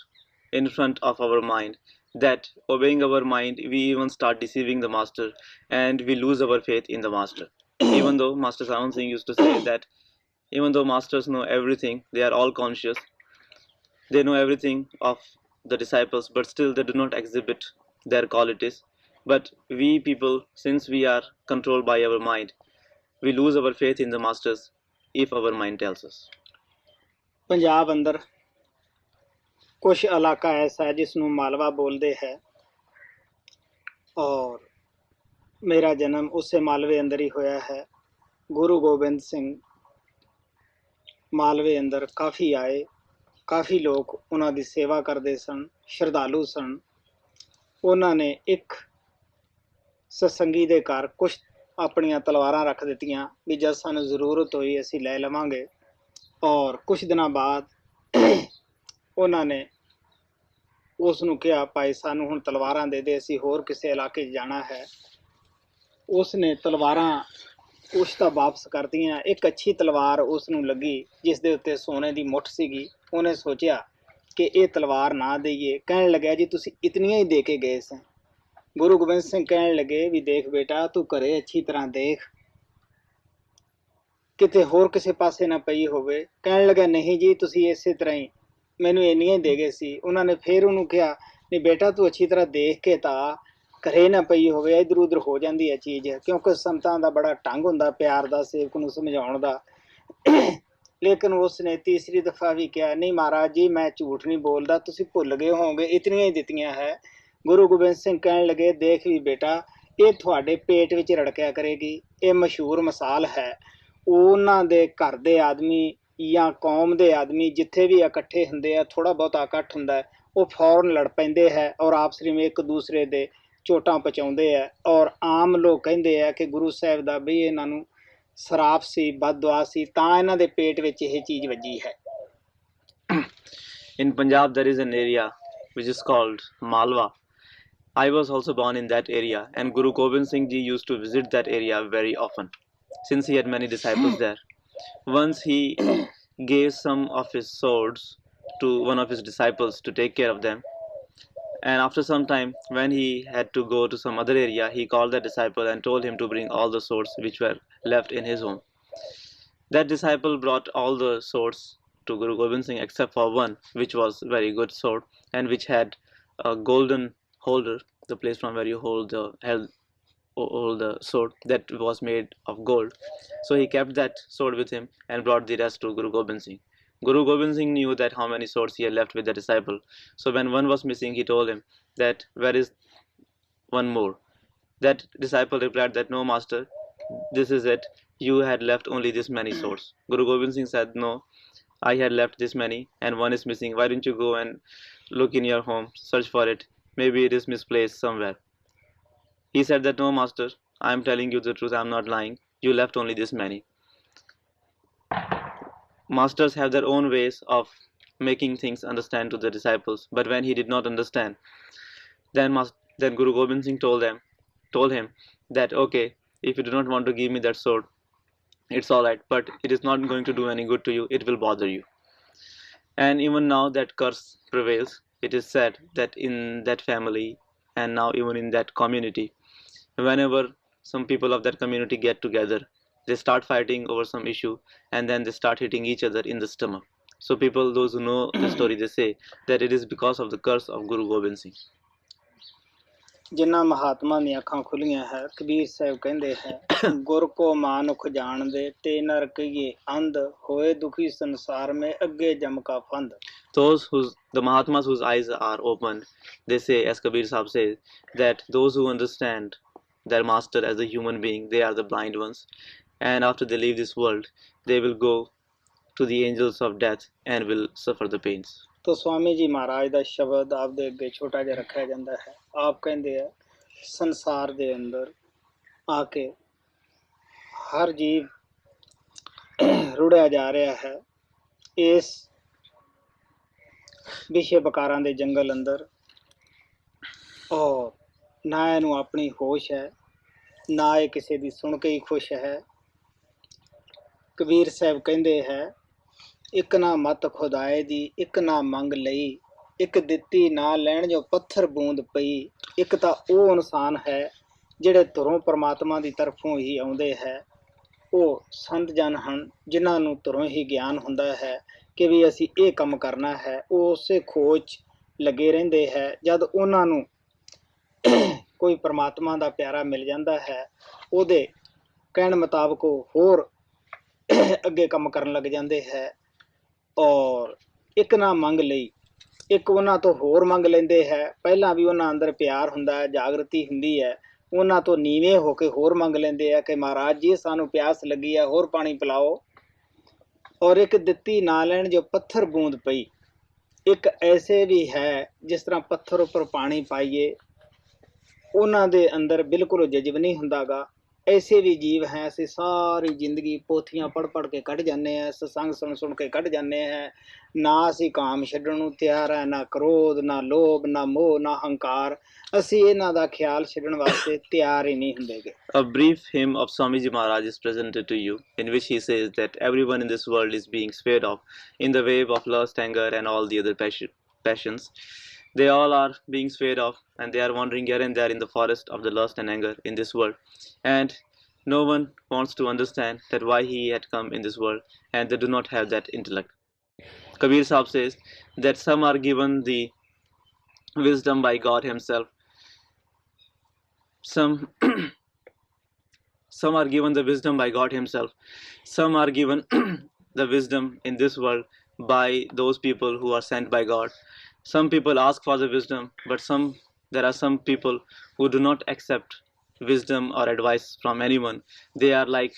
S3: in front of our mind that, obeying our mind, we even start deceiving the master and we lose our faith in the master. Even though Master Sawan Singh used to say that even though masters know everything, they are all conscious, they know everything of the disciples, but still they do not exhibit their qualities. But we people, since we are controlled by our mind, we lose our faith in the masters if our mind tells us.
S2: Punjab ਅੰਦਰ ਕੁਛ ਇਲਾਕਾ ਐਸਾ ਹੈ ਜਿਸ ਨੂੰ ਮਾਲਵਾ ਬੋਲਦੇ ਹੈ। ਔਰ ਮੇਰਾ ਜਨਮ ਉਸੇ ਮਾਲਵੇ ਅੰਦਰ ਹੀ ਹੋਇਆ ਹੈ। ਗੁਰੂ ਗੋਬਿੰਦ ਸਿੰਘ ਮਾਲਵੇ ਅੰਦਰ ਕਾਫੀ ਆਏ, ਕਾਫੀ ਲੋਕ ਉਹਨਾਂ ਦੀ ਸੇਵਾ ਕਰਦੇ ਸਨ, ਸ਼ਰਧਾਲੂ ਸਨ। ਉਹਨਾਂ ਨੇ ਇੱਕ ਸਤਸੰਗੀ ਦੇ ਘਰ ਕੁਝ ਆਪਣੀਆਂ ਤਲਵਾਰਾਂ ਰੱਖ ਦਿੱਤੀਆਂ ਵੀ ਜਦ ਸਾਨੂੰ ਜ਼ਰੂਰਤ ਹੋਈ ਅਸੀਂ ਲੈ ਲਵਾਂਗੇ। ਔਰ ਕੁਝ ਦਿਨਾਂ ਬਾਅਦ ਉਹਨਾਂ ਨੇ ਉਸ ਨੂੰ ਕਿਹਾ, ਭਾਈ ਸਾਨੂੰ ਹੁਣ ਤਲਵਾਰਾਂ ਦੇ ਦੇ, ਅਸੀਂ ਹੋਰ ਕਿਸੇ ਇਲਾਕੇ 'ਚ ਜਾਣਾ ਹੈ। ਉਸ ਨੇ ਤਲਵਾਰਾਂ ਉਸ ਦਾ ਵਾਪਸ ਕਰਤੀਆਂ। ਇੱਕ ਅੱਛੀ ਤਲਵਾਰ ਉਸ ਨੂੰ ਲੱਗੀ ਜਿਸ ਦੇ ਉੱਤੇ ਸੋਨੇ ਦੀ ਮੁੱਠ ਸੀਗੀ। ਉਹਨੇ ਸੋਚਿਆ ਕਿ ਇਹ ਤਲਵਾਰ ਨਾ ਦੇਈਏ। ਕਹਿਣ ਲੱਗਿਆ, ਜੀ ਤੁਸੀਂ ਇਤਨੀਆਂ ਹੀ ਦੇ ਕੇ ਗਏ ਸੀ। ਗੁਰੂ ਗੋਬਿੰਦ ਸਿੰਘ ਕਹਿਣ ਲੱਗੇ ਵੀ ਦੇਖ ਬੇਟਾ, ਤੂੰ ਘਰੇ ਅੱਛੀ ਤਰ੍ਹਾਂ ਦੇਖ, ਕਿਤੇ ਹੋਰ ਕਿਸੇ ਪਾਸੇ ਨਾ ਪਈ ਹੋਵੇ। ਕਹਿਣ ਲੱਗਾ, ਨਹੀਂ ਜੀ ਤੁਸੀਂ ਇਸੇ ਤਰ੍ਹਾਂ ਹੀ ਮੈਨੂੰ ਇੰਨੀਆਂ ਹੀ ਦੇ ਗਏ ਸੀ। ਉਹਨਾਂ ਨੇ ਫਿਰ ਉਹਨੂੰ ਕਿਹਾ, ਨਹੀਂ ਬੇਟਾ ਤੂੰ ਅੱਛੀ ਤਰ੍ਹਾਂ ਦੇਖ ਕੇ ਤਾਂ ਘਰੇ ਨਾ ਪਈ ਹੋਵੇ, ਇੱਧਰ ਉੱਧਰ ਹੋ ਜਾਂਦੀ ਹੈ ਚੀਜ਼। ਕਿਉਂਕਿ ਸੰਤਾਂ ਦਾ ਬੜਾ ਢੰਗ ਹੁੰਦਾ ਪਿਆਰ ਦਾ, ਸੇਵਕ ਨੂੰ ਸਮਝਾਉਣ ਦਾ। ਲੇਕਿਨ ਉਸ ਨੇ ਤੀਸਰੀ ਦਫਾ ਵੀ ਕਿਹਾ, ਨਹੀਂ ਮਹਾਰਾਜ ਜੀ ਮੈਂ ਝੂਠ ਨਹੀਂ ਬੋਲਦਾ, ਤੁਸੀਂ ਭੁੱਲ ਗਏ ਹੋਵੋਗੇ, ਇਤਨੀਆਂ ਹੀ ਦਿੱਤੀਆਂ ਹੈ। ਗੁਰੂ ਗੋਬਿੰਦ ਸਿੰਘ ਕਹਿਣ ਲੱਗੇ, ਦੇਖ ਵੀ ਬੇਟਾ, ਇਹ ਤੁਹਾਡੇ ਪੇਟ ਵਿੱਚ ਰੜਕਿਆ ਕਰੇਗੀ। ਇਹ ਮਸ਼ਹੂਰ ਮਿਸਾਲ ਹੈ। ਉਹਨਾਂ ਦੇ ਘਰ ਦੇ ਆਦਮੀ ਜਾਂ ਕੌਮ ਦੇ ਆਦਮੀ ਜਿੱਥੇ ਵੀ ਇਕੱਠੇ ਹੁੰਦੇ ਆ, ਥੋੜ੍ਹਾ ਬਹੁਤਾ ਇਕੱਠ ਹੁੰਦਾ, ਉਹ ਫੌਰਨ ਲੜ ਪੈਂਦੇ ਹੈ ਔਰ ਆਪਸਰੀ ਵਿੱਚ ਇੱਕ ਦੂਸਰੇ ਦੇ ਚੋਟਾਂ ਪਹੁੰਚਾਉਂਦੇ ਆ। ਔਰ ਆਮ ਲੋਕ ਕਹਿੰਦੇ ਆ ਕਿ ਗੁਰੂ ਸਾਹਿਬ ਦਾ ਵੀ ਇਹਨਾਂ ਨੂੰ ਸਰਾਪ ਸੀ, ਬਦਦੁਆ ਸੀ, ਤਾਂ ਇਹਨਾਂ ਦੇ ਪੇਟ ਵਿੱਚ ਇਹ ਚੀਜ਼ ਵੱਜੀ ਹੈ।
S3: In Punjab, there is an area which is called Malwa. I was also born in that area, and Guru Gobind Singh Ji used to visit that area very often, since he had many disciples there. Once he gave some of his swords to one of his disciples to take care of them, and after some time, when he had to go to some other area, he called that disciple and told him to bring all the swords which were left in his home. That disciple brought all the swords to Guru Gobind Singh except for one, which was very good sword and which had a golden holder, the place from where you hold the sword, that was made of gold. So he kept that sword with him and brought the rest to Guru Gobind Singh. Guru Gobind Singh knew that how many swords he had left with the disciple. So when one was missing, he told him that where is one more. That disciple replied that no master, this is it, you had left only this many swords. Guru Gobind Singh said, no, I had left this many and one is missing. Why don't you go and look in your home, search for it, maybe it is misplaced somewhere. He said that no master, I am telling you the truth, I am not lying, you left only this many. Masters have their own ways of making things understand to the disciples, but when he did not understand, then Guru Gobind Singh told him that, okay, if you do not want to give me that sword, it's all right, but it is not going to do any good to you, it will bother you. And even now that curse prevails. It is said that in that family and now even in that community, whenever some people of that community get together, they start fighting over some issue and then they start hitting each other in the stomach. So people, those who know the story, they say that it is because of the curse of Guru Gobind Singh.
S2: ਜਿਨ੍ਹਾਂ ਮਹਾਤਮਾ ਦੀਆਂ ਅੱਖਾਂ ਖੁੱਲੀਆਂ ਹੈ, ਕਬੀਰ ਸਾਹਿਬ ਕਹਿੰਦੇ ਹੈ, ਗੁਰ ਕੋ ਮਾਨੁਖ ਜਾਣਦੇ ਤੇ ਨਰ ਕਹੀਏ ਅੰਧ, ਹੋਏ ਦੁਖੀ ਸੰਸਾਰ ਮੇਂ ਅੱਗੇ ਜਮ ਕਾ ਫੰਦ.
S3: The Mahatmas whose eyes are opened, they say, as Kabir Sahib says, that those who understand their master as a human being, they are the blind ones, and after they leave this world, they will go to the angels of death and will suffer the pains.
S2: तो स्वामी जी महाराज ਦਾ ਸ਼ਬਦ ਆਪਦੇ ਅੱਗੇ ਛੋਟਾ ਜਿਹਾ ਰੱਖਿਆ ਜਾਂਦਾ ਹੈ। ਆਪ ਕਹਿੰਦੇ ਆ, ਸੰਸਾਰ ਦੇ ਅੰਦਰ ਆ ਕੇ ਹਰ ਜੀਵ ਰੁੜਿਆ ਜਾ ਰਿਹਾ ਹੈ ਇਸ ਵਿਸ਼ੇ ਵਿਕਾਰਾਂ ਦੇ ਜੰਗਲ ਅੰਦਰ, ਔਰ ਨਾ ਇਹਨੂੰ ਆਪਣੀ ਹੋਸ਼ ਹੈ, ਨਾ ਇਹ ਕਿਸੇ ਦੀ ਸੁਣ ਕੇ ਹੀ ਖੁਸ਼ ਹੈ। ਕਬੀਰ ਸਾਹਿਬ ਕਹਿੰਦੇ ਹੈ, ਇੱਕ ਨਾ ਮਤ ਖੁਦਾਏ ਦੀ, ਇੱਕ ਨਾ ਮੰਗ ਲਈ, ਇੱਕ ਦਿੱਤੀ ਨਾ ਲੈਣ ਜੋ ਪੱਥਰ ਬੂੰਦ ਪਈ। ਇੱਕ ਤਾਂ ਉਹ ਇਨਸਾਨ ਹੈ ਜਿਹੜੇ ਧੁਰੋਂ ਪਰਮਾਤਮਾ ਦੀ ਤਰਫੋਂ ਹੀ ਆਉਂਦੇ ਹੈ। ਉਹ ਸੰਤ ਜਨ ਹਨ ਜਿਨ੍ਹਾਂ ਨੂੰ ਧੁਰੋਂ ਹੀ ਗਿਆਨ ਹੁੰਦਾ ਹੈ ਕਿ ਵੀ ਅਸੀਂ ਇਹ ਕੰਮ ਕਰਨਾ ਹੈ। ਉਹ ਉਸੇ ਖੋਜ ਲੱਗੇ ਰਹਿੰਦੇ ਹੈ। ਜਦ ਉਹਨਾਂ ਨੂੰ ਕੋਈ ਪਰਮਾਤਮਾ ਦਾ ਪਿਆਰਾ ਮਿਲ ਜਾਂਦਾ ਹੈ, ਉਹਦੇ ਕਹਿਣ ਮੁਤਾਬਕ ਉਹ ਹੋਰ ਅੱਗੇ ਕੰਮ ਕਰਨ ਲੱਗ ਜਾਂਦੇ ਹੈ। ਔਰ ਇੱਕ ਨਾ ਮੰਗ ਲਈ, ਇੱਕ ਉਹਨਾਂ ਤੋਂ ਹੋਰ ਮੰਗ ਲੈਂਦੇ ਹੈ। ਪਹਿਲਾਂ ਵੀ ਉਹਨਾਂ ਅੰਦਰ ਪਿਆਰ ਹੁੰਦਾ ਹੈ, ਜਾਗਰਤੀ ਹੁੰਦੀ ਹੈ, ਉਹਨਾਂ ਤੋਂ ਨੀਵੇਂ ਹੋ ਕੇ ਹੋਰ ਮੰਗ ਲੈਂਦੇ ਆ ਕਿ ਮਹਾਰਾਜ ਜੀ ਸਾਨੂੰ ਪਿਆਸ ਲੱਗੀ ਹੈ, ਹੋਰ ਪਾਣੀ ਪਿਲਾਓ। ਔਰ ਇੱਕ ਦਿੱਤੀ ਨਾ ਲੈਣ ਜੋ ਪੱਥਰ ਬੂੰਦ ਪਈ। ਇੱਕ ਐਸੇ ਵੀ ਹੈ ਜਿਸ ਤਰ੍ਹਾਂ ਪੱਥਰ ਉੱਪਰ ਪਾਣੀ ਪਾਈਏ, ਉਹਨਾਂ ਦੇ ਅੰਦਰ ਬਿਲਕੁਲ ਜਜ਼ਬ ਨਹੀਂ ਹੁੰਦਾ ਗਾ। ਐਸੇ ਵੀ ਜੀਵ ਹੈ, ਅਸੀਂ ਸਾਰੀ ਜ਼ਿੰਦਗੀ ਪੋਥੀਆਂ ਪੜ੍ਹ ਪੜ੍ਹ ਕੇ ਕੱਢ ਜਾਂਦੇ ਹਾਂ, ਸਤਸੰਗ ਸੁਣ ਸੁਣ ਕੇ ਕੱਢ ਜਾਂਦੇ ਹਾਂ। ਨਾ ਅਸੀਂ ਕਾਮ ਛੱਡਣ ਨੂੰ ਤਿਆਰ ਹੈ, ਨਾ ਕ੍ਰੋਧ, ਨਾ ਲੋਭ, ਨਾ ਮੋਹ, ਨਾ ਹੰਕਾਰ। ਅਸੀਂ ਇਹਨਾਂ ਦਾ ਖਿਆਲ ਛੱਡਣ ਵਾਸਤੇ ਤਿਆਰ ਹੀ ਨਹੀਂ ਹੁੰਦੇਗੇ।
S3: A brief hymn of Swamiji Maharaj is presented to you, in which he says that everyone in this world is being swayed off in the wave of lust, anger, and all the other passions. They all are being swayed off, and they are wandering here and there in the forest of the lust and anger in this world. And no one wants to understand that why he had come in this world, and they do not have that intellect. Kabir Sahib says that some are given the wisdom by God Himself. Some are given the wisdom by God Himself. Some are given the wisdom in this world by those people who are sent by God. Some people ask for the wisdom, but there are some people who do not accept wisdom or advice from anyone. They are like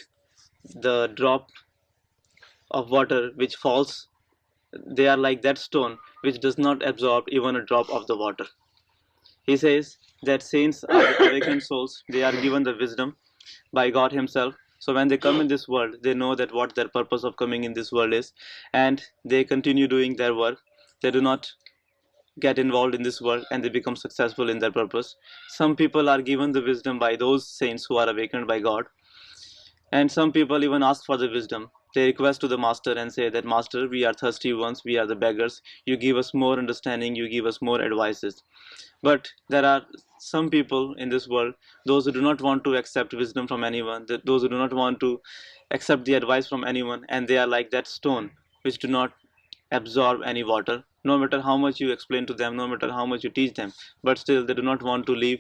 S3: the drop of water which falls. They are like that stone which does not absorb even a drop of the water. He says that saints are the awakened souls. They are given the wisdom by God Himself. So when they come in this world, they know that what their purpose of coming in this world is, and they continue doing their work. They do not get involved in this world, and they become successful in their purpose. Some people are given the wisdom by those saints who are awakened by God, and some people even ask for the wisdom. They request to the master and say that, Master, we are thirsty ones, we are the beggars. You give us more understanding, you give us more advices. But there are some people in this world, those who do not want to accept wisdom from anyone, those who do not want to accept the advice from anyone, and they are like that stone which do not absorb any water. No matter how much you explain to them, no matter how much you teach them, but still they do not want to leave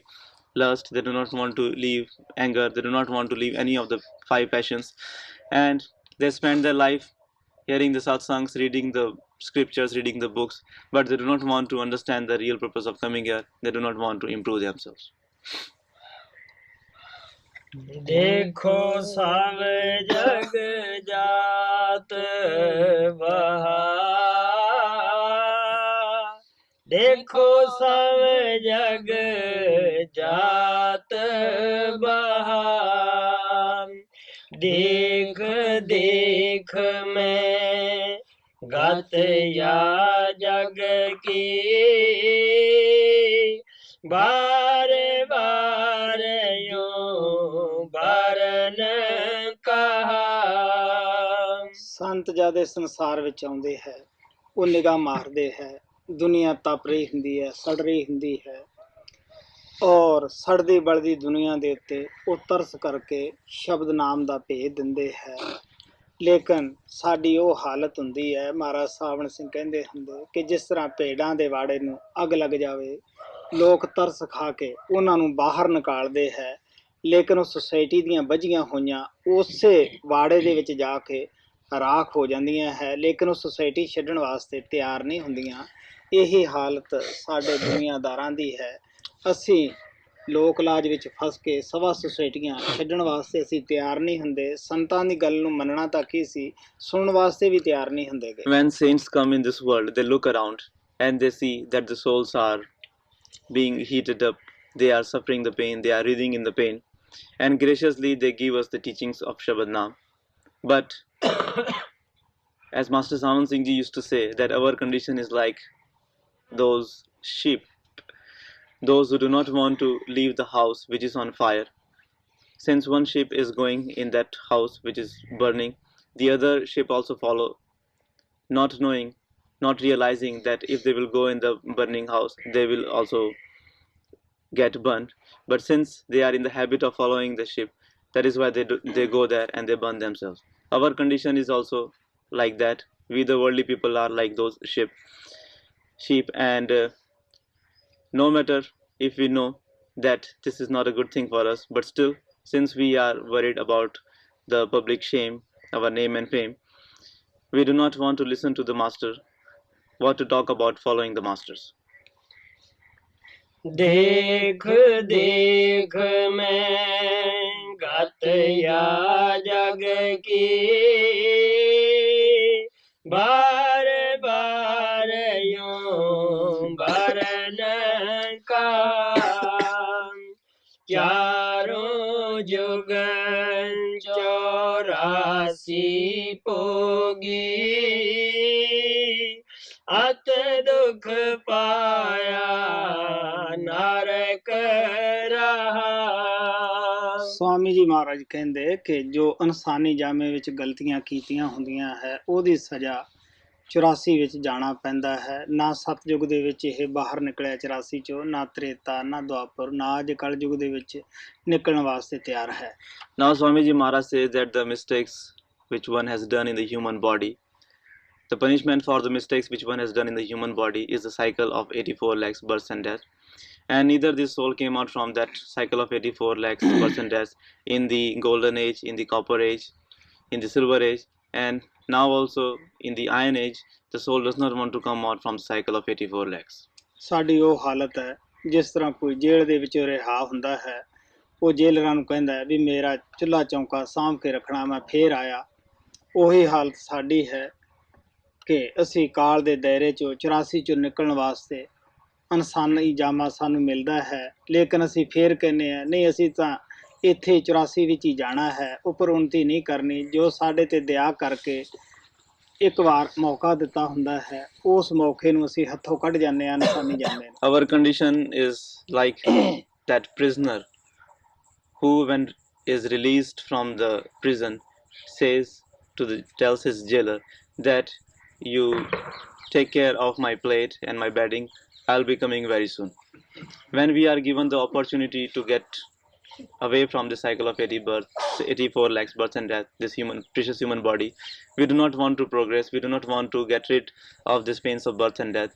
S3: lust, they do not want to leave anger, they do not want to leave any of the five passions, and they spend their life hearing the satsangs, reading the scriptures, reading the books, but they do not want to understand the real purpose of coming here. They do not want to improve themselves.
S1: देखो सब जग जात बहार, देखो सब जग जात बहार। देख देख में गत या जग की, बार बार यूं बरन कहा।
S2: ਸੰਤ ਜਦ ਇਸ ਸੰਸਾਰ ਵਿੱਚ ਆਉਂਦੇ ਹੈ, ਉਹ ਨਿਗਾਹ ਮਾਰਦੇ ਹੈ, ਦੁਨੀਆ ਤਪ ਰਹੀ ਹੁੰਦੀ ਹੈ, ਸੜ ਰਹੀ ਹੁੰਦੀ ਹੈ, ਔਰ ਸੜਦੀ ਬਲਦੀ ਦੁਨੀਆ ਦੇ ਉੱਤੇ ਉਹ ਤਰਸ ਕਰਕੇ ਸ਼ਬਦ ਨਾਮ ਦਾ ਭੇਦ ਦਿੰਦੇ ਹੈ। ਲੇਕਿਨ ਸਾਡੀ ਉਹ ਹਾਲਤ ਹੁੰਦੀ ਹੈ, ਮਹਾਰਾਜ ਸਾਵਣ ਸਿੰਘ ਕਹਿੰਦੇ ਹੁੰਦੇ ਕਿ ਜਿਸ ਤਰ੍ਹਾਂ ਭੇਡਾਂ ਦੇ ਵਾੜੇ ਨੂੰ ਅੱਗ ਲੱਗ ਜਾਵੇ, ਲੋਕ ਤਰਸ ਖਾ ਕੇ ਉਹਨਾਂ ਨੂੰ ਬਾਹਰ ਨਿਕਾਲਦੇ ਹੈ, ਲੇਕਿਨ ਉਹ ਸੁਸਾਇਟੀ ਦੀਆਂ ਬੱਝੀਆਂ ਹੋਈਆਂ ਉਸੇ ਵਾੜੇ ਦੇ ਵਿੱਚ ਜਾ ਕੇ ਰਾਖ ਹੋ ਜਾਂਦੀਆਂ ਹੈ, ਲੇਕਿਨ ਉਹ ਸੁਸਾਇਟੀ ਛੱਡਣ ਵਾਸਤੇ ਤਿਆਰ ਨਹੀਂ ਹੁੰਦੀਆਂ। ਇਹੀ ਹਾਲਤ ਸਾਡੇ ਦੁਨੀਆਦਾਰਾਂ ਦੀ ਹੈ। ਅਸੀਂ ਲੋਕ ਲਾਜ ਵਿੱਚ ਫਸ ਕੇ ਸਵਾ ਸੁਸਾਇਟੀਆਂ ਛੱਡਣ ਵਾਸਤੇ ਅਸੀਂ ਤਿਆਰ ਨਹੀਂ ਹੁੰਦੇ। ਸੰਤਾਂ ਦੀ ਗੱਲ ਨੂੰ ਮੰਨਣਾ ਤਾਂ ਕੀ ਸੀ, ਸੁਣਨ ਵਾਸਤੇ ਵੀ ਤਿਆਰ ਨਹੀਂ ਹੁੰਦੇ।
S3: When saints come in this world, they look around and they see that the souls are being heated up, they are suffering the pain, they are writhing in the pain, and graciously they give us the teachings of Shabad Naam. But as Master Saman Singh Ji used to say, that our condition is like those sheep, those who do not want to leave the house which is on fire. Since one sheep is going in that house which is burning, the other sheep also follow, not knowing, not realizing that if they will go in the burning house, they will also get burnt. But since they are in the habit of following the sheep, that is why they go there and they burn themselves. Our condition is also like that. We the worldly people are like those sheep, and no matter if we know that this is not a good thing for us, but still, since we are worried about the public shame, our name and fame, we do not want to listen to the master. what to talk about following the masters.
S1: देख देख मैं गातया जग की बार बार यूं बरन का चारों जुग 84 पोगी अत दुख पाया नरक रहा।
S2: स्वामी जी महाराज ਕਹਿੰਦੇ ਕਿ ਜੋ ਇਨਸਾਨੀ ਜਾਮੇ ਵਿੱਚ ਗਲਤੀਆਂ ਕੀਤੀਆਂ ਹੁੰਦੀਆਂ ਹੈ ਉਹਦੀ ਸਜ਼ਾ 84 ਵਿੱਚ ਜਾਣਾ ਪੈਂਦਾ ਹੈ। ਨਾ ਸਤਯੁਗ ਦੇ ਵਿੱਚ ਇਹ ਬਾਹਰ ਨਿਕਲਿਆ 84 ਚੋਂ, ਨਾ ਤ੍ਰੇਤਾ ਨਾ ਦੁਆਪਰ, ਨਾ ਅੱਜ ਕਲਯੁਗ ਦੇ ਵਿੱਚ ਨਿਕਲਣ ਵਾਸਤੇ ਤਿਆਰ ਹੈ।
S3: Now Swami Ji Maharaj says that the mistakes which one has done in the human body, the punishment for the mistakes which one has done in the human body is the cycle of 84 lakhs births and death. And neither this soul came out from that cycle of 84 lakhs births and deaths in the golden age, in the copper age, in the silver age, and now also in the iron age. The soul does not want to come out from the cycle of 84 lakhs.
S2: ਸਾਡੀ ਉਹ ਹਾਲਤ ਹੈ ਜਿਸ ਤਰ੍ਹਾਂ ਕੋਈ ਜੇਲ੍ਹ ਦੇ ਵਿੱਚ ਰਿਹਾ ਹੁੰਦਾ ਹੈ, ਉਹ ਜੇਲਰਾਂ ਨੂੰ ਕਹਿੰਦਾ ਹੈ ਵੀ ਮੇਰਾ ਚੁੱਲ੍ਹਾ ਚੌਂਕਾ ਸਾਂਭ ਕੇ ਰੱਖਣਾ, ਮੈਂ ਫੇਰ ਆਇਆ। ਉਹੀ ਹਾਲਤ ਸਾਡੀ ਹੈ ਕਿ ਅਸੀਂ ਕਾਲ ਦੇ ਦਾਇਰੇ 'ਚੋਂ 84 'ਚੋਂ ਨਿਕਲਣ ਵਾਸਤੇ ਇਨਸਾਨੀ ਜਾਮਾ ਸਾਨੂੰ ਮਿਲਦਾ ਹੈ, ਲੇਕਿਨ ਅਸੀਂ ਫੇਰ ਕਹਿੰਦੇ ਹਾਂ ਨਹੀਂ ਅਸੀਂ ਤਾਂ ਇੱਥੇ 84 ਵਿੱਚ ਹੀ ਜਾਣਾ ਹੈ, ਉੱਪਰ ਉਨਤੀ ਨਹੀਂ ਕਰਨੀ। ਜੋ ਸਾਡੇ 'ਤੇ ਦਇਆ ਕਰਕੇ ਇੱਕ ਵਾਰ ਮੌਕਾ ਦਿੱਤਾ ਹੁੰਦਾ ਹੈ, ਉਸ ਮੌਕੇ ਨੂੰ ਅਸੀਂ ਹੱਥੋਂ ਕੱਢ ਜਾਂਦੇ ਹਾਂ ਇਨਸਾਨੀ ਜਾਮੇ ਨੂੰ।
S3: Our condition is like that prisoner who, when is released from the prison, tells his jailer that you take care of my plate and my bedding, I'll be coming very soon. When we are given the opportunity to get away from the cycle of 84 lakhs births and death, this precious human body, we do not want to progress, we do not want to get rid of this pains of birth and death.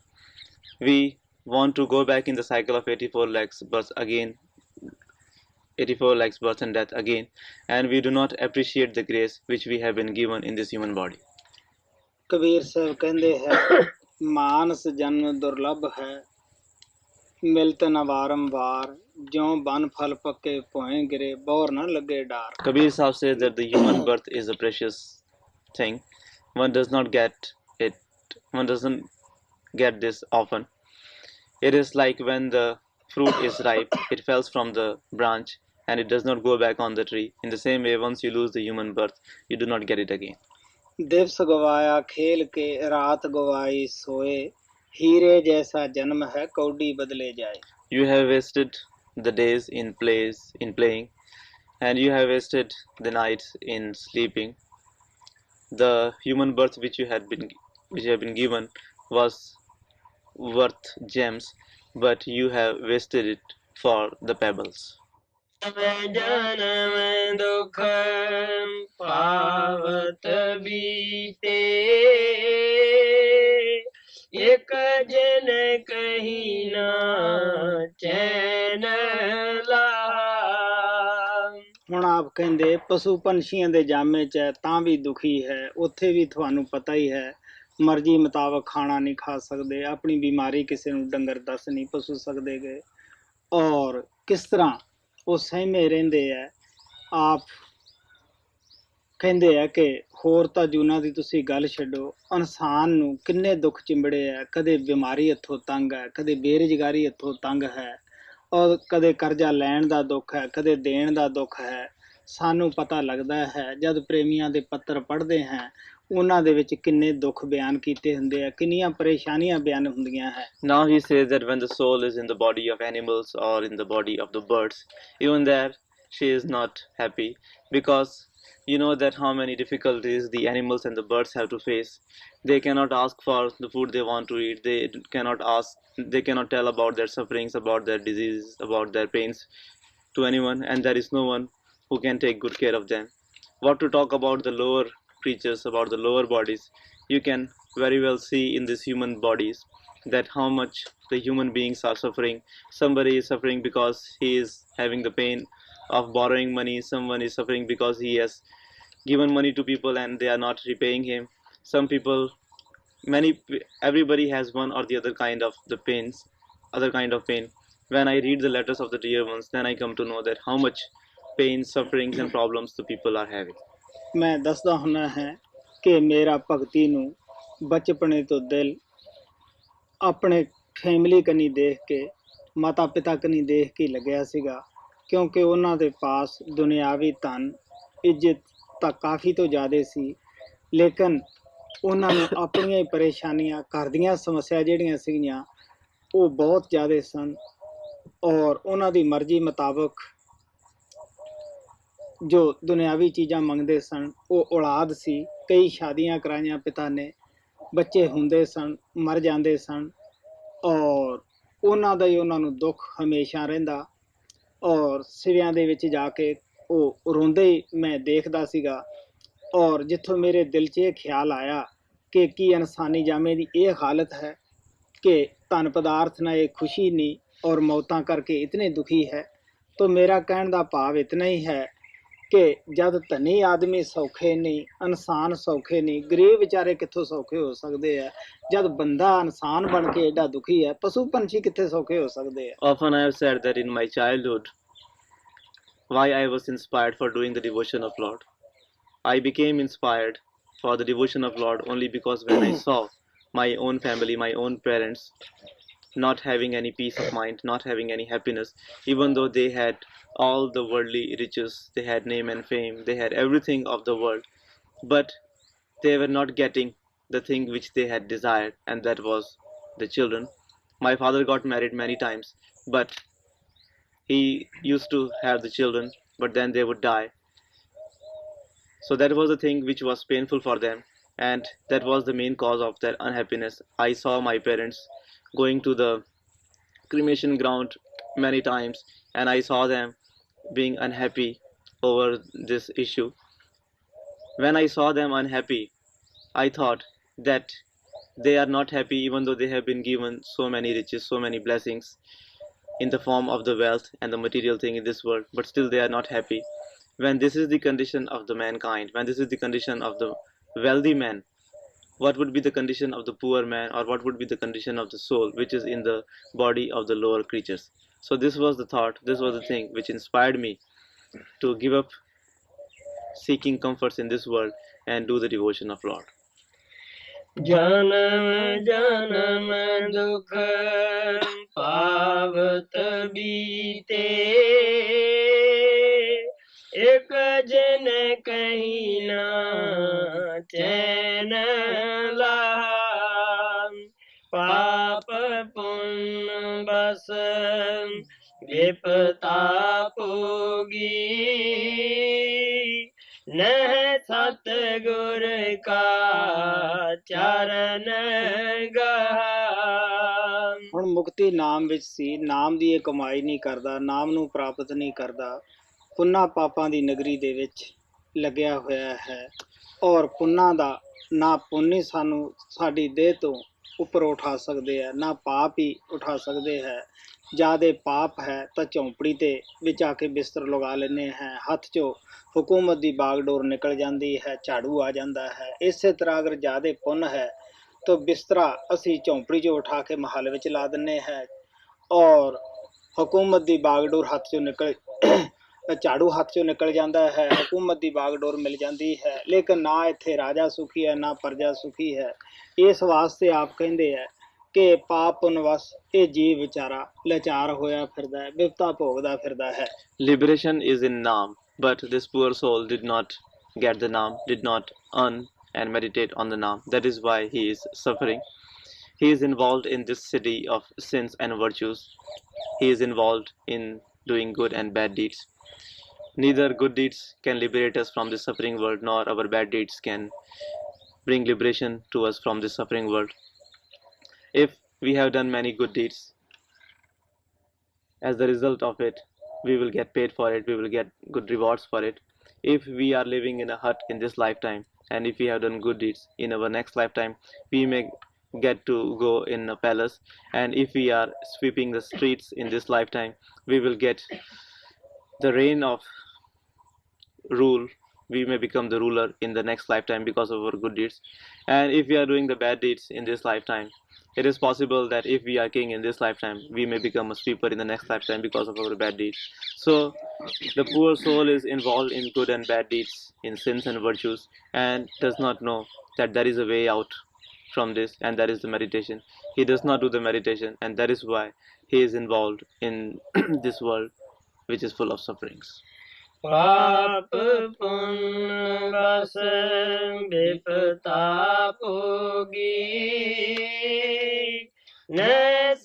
S3: We want to go back in the cycle of 84 lakhs births again, 84 lakhs births and death again, and we do not appreciate the grace which we have been given in this human body.
S2: Kabir Sahib ਕਹਿੰਦੇ ਹੈ ਮਾਨਸ ਜਨਮ ਦੁਰਲਭ ਹੈ ਮਿਲਤ ਨ ਵਾਰੰਵਾਰ ਜਿਉਂ ਬਨ ਫਲ ਪੱਕੇ ਭੋਏ ਗਿਰੇ ਬੌਰ ਨਾ ਲੱਗੇ ਡਾਰ।
S3: Kabir Sahib says that the human birth is a precious thing. One does not get it. One doesn't get this often. It is like when the fruit is ripe, it falls from the branch and it does not go back on the tree. In the same way, once you lose the human birth, you do not get it again.
S2: ਦਿਵਸ ਗਵਾਇਆ ਖੇਲ ਕੇ ਰਾਤ ਗਵਾਈ ਸੋਏ ਹੀਰੇ ਜੈਸਾ ਜਨਮ ਹੈ ਕੌਡੀ ਬਦਲੇ ਜਾਏ।
S3: You have wasted the days in playing, and you have wasted the nights in sleeping. The human birth which you have been given was worth gems, but you have wasted it for the pebbles.
S1: जन्म दुख पावत बीते एक जन कहीं ना चैन ला।
S2: ਹੁਣ ਆਪ ਕਹਿੰਦੇ ਪਸ਼ੂ ਪੰਛੀਆਂ ਦੇ ਜਾਮੇ 'ਚ ਹੈ ਤਾਂ ਵੀ ਦੁਖੀ ਹੈ, ਉੱਥੇ ਵੀ ਤੁਹਾਨੂੰ ਪਤਾ ਹੀ ਹੈ ਮਰਜ਼ੀ ਮੁਤਾਬਕ ਖਾਣਾ ਨਹੀਂ ਖਾ ਸਕਦੇ, ਆਪਣੀ ਬਿਮਾਰੀ ਕਿਸੇ ਨੂੰ ਡੰਗਰ ਦੱਸ ਨਹੀਂ ਪਸ਼ੂ ਸਕਦੇ ਗਏ, ਔਰ ਕਿਸ ਤਰ੍ਹਾਂ ਉਹ ਸਹਿਮੇ ਰਹਿੰਦੇ ਹੈ। ਆਪ ਕਹਿੰਦੇ ਆ ਕਿ ਹੋਰ ਤਾਂ ਜੂਨਾਂ ਦੀ ਤੁਸੀਂ ਗੱਲ ਛੱਡੋ, ਇਨਸਾਨ ਨੂੰ ਕਿੰਨੇ ਦੁੱਖ ਚਿੰਬੜੇ ਹੈ, ਕਦੇ ਬਿਮਾਰੀ ਹੱਥੋਂ ਤੰਗ ਹੈ, ਕਦੇ ਬੇਰੁਜ਼ਗਾਰੀ ਹੱਥੋਂ ਤੰਗ ਹੈ, ਔਰ ਕਦੇ ਕਰਜ਼ਾ ਲੈਣ ਦਾ ਦੁੱਖ ਹੈ, ਕਦੇ ਦੇਣ ਦਾ ਦੁੱਖ ਹੈ। ਸਾਨੂੰ ਪਤਾ ਲੱਗਦਾ ਹੈ ਜਦ ਪ੍ਰੇਮੀਆਂ ਦੇ ਪੱਤਰ ਪੜ੍ਹਦੇ ਹਾਂ ਉਹਨਾਂ ਦੇ ਵਿੱਚ ਕਿੰਨੇ ਦੁੱਖ ਬਿਆਨ ਕੀਤੇ ਹੁੰਦੇ ਆ, ਕਿੰਨੀਆਂ ਪਰੇਸ਼ਾਨੀਆਂ ਬਿਆਨ ਹੁੰਦੀਆਂ ਹੈ।
S3: Now he says that when the soul is in the body of animals or in the body of the birds, even there she is not happy, because you know that how many difficulties the animals and the birds have to face. They cannot ask for the food they want to eat. They cannot tell about their sufferings, about their diseases, about their pains to anyone, and there is no one who can take good care of them. What to talk about the lower creatures, about the lower bodies? You can very well see in these human bodies that how much the human beings are suffering. Somebody is suffering because he is having the pain of borrowing money. Someone is suffering because he has given money to people and they are not repaying him. Some people everybody has one or the other kind of the pains, other kind of pain. When I read the letters of the dear ones, then I come to know that how much pain, sufferings and problems the people are having.
S2: ਮੈਂ ਦੱਸਦਾ ਹੁੰਦਾ ਹੈ ਕਿ ਮੇਰਾ ਭਗਤੀ ਨੂੰ ਬਚਪਨੇ ਤੋਂ ਦਿਲ ਆਪਣੇ ਫੈਮਿਲੀ ਕਨੀ ਦੇਖ ਕੇ, ਮਾਤਾ ਪਿਤਾ ਕਨੀ ਦੇਖ ਕੇ ਲੱਗਿਆ ਸੀਗਾ, ਕਿਉਂਕਿ ਉਹਨਾਂ ਦੇ ਪਾਸ ਦੁਨਿਆਵੀ ਧਨ ਇੱਜ਼ਤ ਤਾਂ ਕਾਫੀ ਤੋਂ ਜ਼ਿਆਦਾ ਸੀ, ਲੇਕਿਨ ਉਹਨਾਂ ਨੂੰ ਆਪਣੀਆਂ ਹੀ ਪਰੇਸ਼ਾਨੀਆਂ, ਘਰ ਦੀਆਂ ਸਮੱਸਿਆ ਜਿਹੜੀਆਂ ਸੀਗੀਆਂ ਉਹ ਬਹੁਤ ਜ਼ਿਆਦਾ ਸਨ। ਔਰ ਉਹਨਾਂ ਦੀ ਮਰਜ਼ੀ ਮੁਤਾਬਕ ਜੋ ਦੁਨਿਆਵੀ ਚੀਜ਼ਾਂ ਮੰਗਦੇ ਸਨ, ਉਹ ਔਲਾਦ ਸੀ। ਕਈ ਸ਼ਾਦੀਆਂ ਕਰਾਈਆਂ ਪਿਤਾ ਨੇ, ਬੱਚੇ ਹੁੰਦੇ ਸਨ, ਮਰ ਜਾਂਦੇ ਸਨ, ਔਰ ਉਹਨਾਂ ਦਾ ਹੀ ਉਹਨਾਂ ਨੂੰ ਦੁੱਖ ਹਮੇਸ਼ਾ ਰਹਿੰਦਾ। ਔਰ ਸਿਵਿਆਂ ਦੇ ਵਿੱਚ ਜਾ ਕੇ ਉਹ ਰੋਂਦੇ ਹੀ ਮੈਂ ਦੇਖਦਾ ਸੀਗਾ। ਔਰ ਜਿੱਥੋਂ ਮੇਰੇ ਦਿਲ 'ਚ ਇਹ ਖਿਆਲ ਆਇਆ ਕਿ ਕੀ ਇਨਸਾਨੀ ਜਾਮੇ ਦੀ ਇਹ ਹਾਲਤ ਹੈ ਕਿ ਧਨ ਪਦਾਰਥ ਨਾਲ ਇਹ ਖੁਸ਼ੀ ਨਹੀਂ ਔਰ ਮੌਤਾਂ ਕਰਕੇ ਇਤਨੇ ਦੁਖੀ ਹੈ। ਤਾਂ ਮੇਰਾ ਕਹਿਣ ਦਾ ਭਾਵ ਇਤਨਾ ਹੀ ਹੈ ਕਿ ਜਦ ਧਨੀ ਆਦਮੀ ਸੌਖੇ ਨਹੀਂ, ਇਨਸਾਨ ਸੌਖੇ ਨਹੀਂ, ਗਰੀਬ ਵਿਚਾਰੇ ਕਿੱਥੋਂ ਸੌਖੇ ਹੋ ਸਕਦੇ ਆ। ਜਦ ਬੰਦਾ ਇਨਸਾਨ ਬਣ ਕੇ ਐਡਾ ਦੁਖੀ ਹੈ, ਪਸ਼ੂ ਪੰਛੀ ਕਿੱਥੇ ਸੌਖੇ ਹੋ ਸਕਦੇ ਆ।
S3: Often I have said that in my childhood, why I was inspired for doing the devotion of Lord. I became inspired for the devotion of Lord only because when I saw my own family, my own parents not having any peace of mind, not having any happiness, even though they had all the worldly riches, they had name and fame, they had everything of the world, but they were not getting the thing which they had desired, and that was the children. My father got married many times, but he used to have the children, but then they would die. So that was the thing which was painful for them, and that was the main cause of their unhappiness. I saw my parents going to the cremation ground many times, and I saw them being unhappy over this issue. When I saw them unhappy, I thought that they are not happy even though they have been given so many riches, so many blessings in the form of the wealth and the material thing in this world, but still they are not happy. When this is the condition of the mankind, when this is the condition of the wealthy man, what would be the condition of the poor man, or what would be the condition of the soul which is in the body of the lower creatures? So this was the thought, this was the thing which inspired me to give up seeking comforts in this world and do the devotion of Lord.
S1: जन्म जन्म दुख पावत बीते, एक जन कहीं ना चैन लहा, पाप पुण्य बस विपता पोगी, नह सतगुर का चरण गहा।
S2: ਹੁਣ ਮੁਕਤੀ ਨਾਮ ਵਿੱਚ ਸੀ। ਨਾਮ ਦੀ ਇਹ ਕਮਾਈ ਨਹੀਂ ਕਰਦਾ, ਨਾਮ ਨੂੰ ਪ੍ਰਾਪਤ ਨਹੀਂ ਕਰਦਾ, ਪੁੰਨਾ ਪਾਪਾਂ ਦੀ ਨਗਰੀ ਦੇ ਵਿੱਚ ਲੱਗਿਆ ਹੋਇਆ ਹੈ। ਔਰ ਪੁੰਨਾ ਦਾ ਨਾ ਪੁੰਨ ਹੀ ਸਾਨੂੰ ਸਾਡੀ ਦੇਹ ਤੋਂ ਉੱਪਰ ਉਠਾ ਸਕਦੇ ਆ, ਨਾ ਪਾਪ ਹੀ ਉਠਾ ਸਕਦੇ ਹੈ। ਜ਼ਿਆਦਾ ਪਾਪ ਹੈ ਤਾਂ ਝੌਂਪੜੀ ਤੇ ਵਿੱਚ ਆ ਕੇ ਬਿਸਤਰ ਲਗਾ ਲੈਂਦੇ ਹੈ, ਹੱਥ 'ਚੋਂ ਹੁਕੂਮਤ ਦੀ ਬਾਗਡੋਰ ਨਿਕਲ ਜਾਂਦੀ ਹੈ, ਝਾੜੂ ਆ ਜਾਂਦਾ ਹੈ। ਇਸੇ ਤਰ੍ਹਾਂ ਅਗਰ ਜ਼ਿਆਦਾ ਪੁੰਨ ਹੈ ਤਾਂ ਬਿਸਤਰਾ ਅਸੀਂ ਝੌਂਪੜੀ 'ਚੋਂ ਉਠਾ ਕੇ ਮਹੱਲ ਵਿੱਚ ਲਾ ਦਿੰਦੇ ਹੈ, ਔਰ ਹੁਕੂਮਤ ਦੀ ਬਾਗਡੋਰ ਹੱਥ 'ਚੋਂ ਨਿਕਲ ਝਾੜੂ ਹੱਥ 'ਚੋਂ ਨਿਕਲ ਜਾਂਦਾ ਹੈ, ਹੁਕੂਮਤ ਦੀ ਬਾਗਡੋਰ ਮਿਲ ਜਾਂਦੀ ਹੈ। ਲੇਕਿਨ ਨਾ ਇੱਥੇ ਰਾਜਾ ਸੁਖੀ ਹੈ, ਨਾ ਪ੍ਰਜਾ ਸੁਖੀ ਹੈ। ਇਸ ਵਾਸਤੇ ਆਪ ਕਹਿੰਦੇ ਹੈ ਕਿ ਪਾਪ ਪੁੰਨ ਵਸ ਇਹ ਜੀਵ ਵਿਚਾਰਾ ਲਾਚਾਰ ਹੋਇਆ ਫਿਰਦਾ ਹੈ, ਬਿਪਤਾ ਭੋਗਦਾ ਫਿਰਦਾ ਹੈ।
S3: Liberation is in Naam, but this poor soul did not get the Naam, did not earn and meditate on the Naam. That is why he is suffering. He is involved in this city of sins and virtues. He is involved in doing good and bad deeds. Neither good deeds can liberate us from this suffering world, nor our bad deeds can bring liberation to us from this suffering world. If we have done many good deeds, as the result of it, we will get paid for it, we will get good rewards for it. If we are living in a hut in this lifetime, and if we have done good deeds in our next lifetime, we may get to go in a palace. And if we are sweeping the streets in this lifetime, we will get the reign of rule we may become the ruler in the next lifetime because of our good deeds. And if we are doing the bad deeds in this lifetime, it is possible that if we are king in this lifetime, we may become a sweeper in the next lifetime because of our bad deeds. So the poor soul is involved in good and bad deeds, in sins and virtues, and does not know that there is a way out from this, and that is the meditation. He does not do the meditation, and that is why he is involved in this world which is full of sufferings.
S1: पाप पुण्य बस विपता पोगी न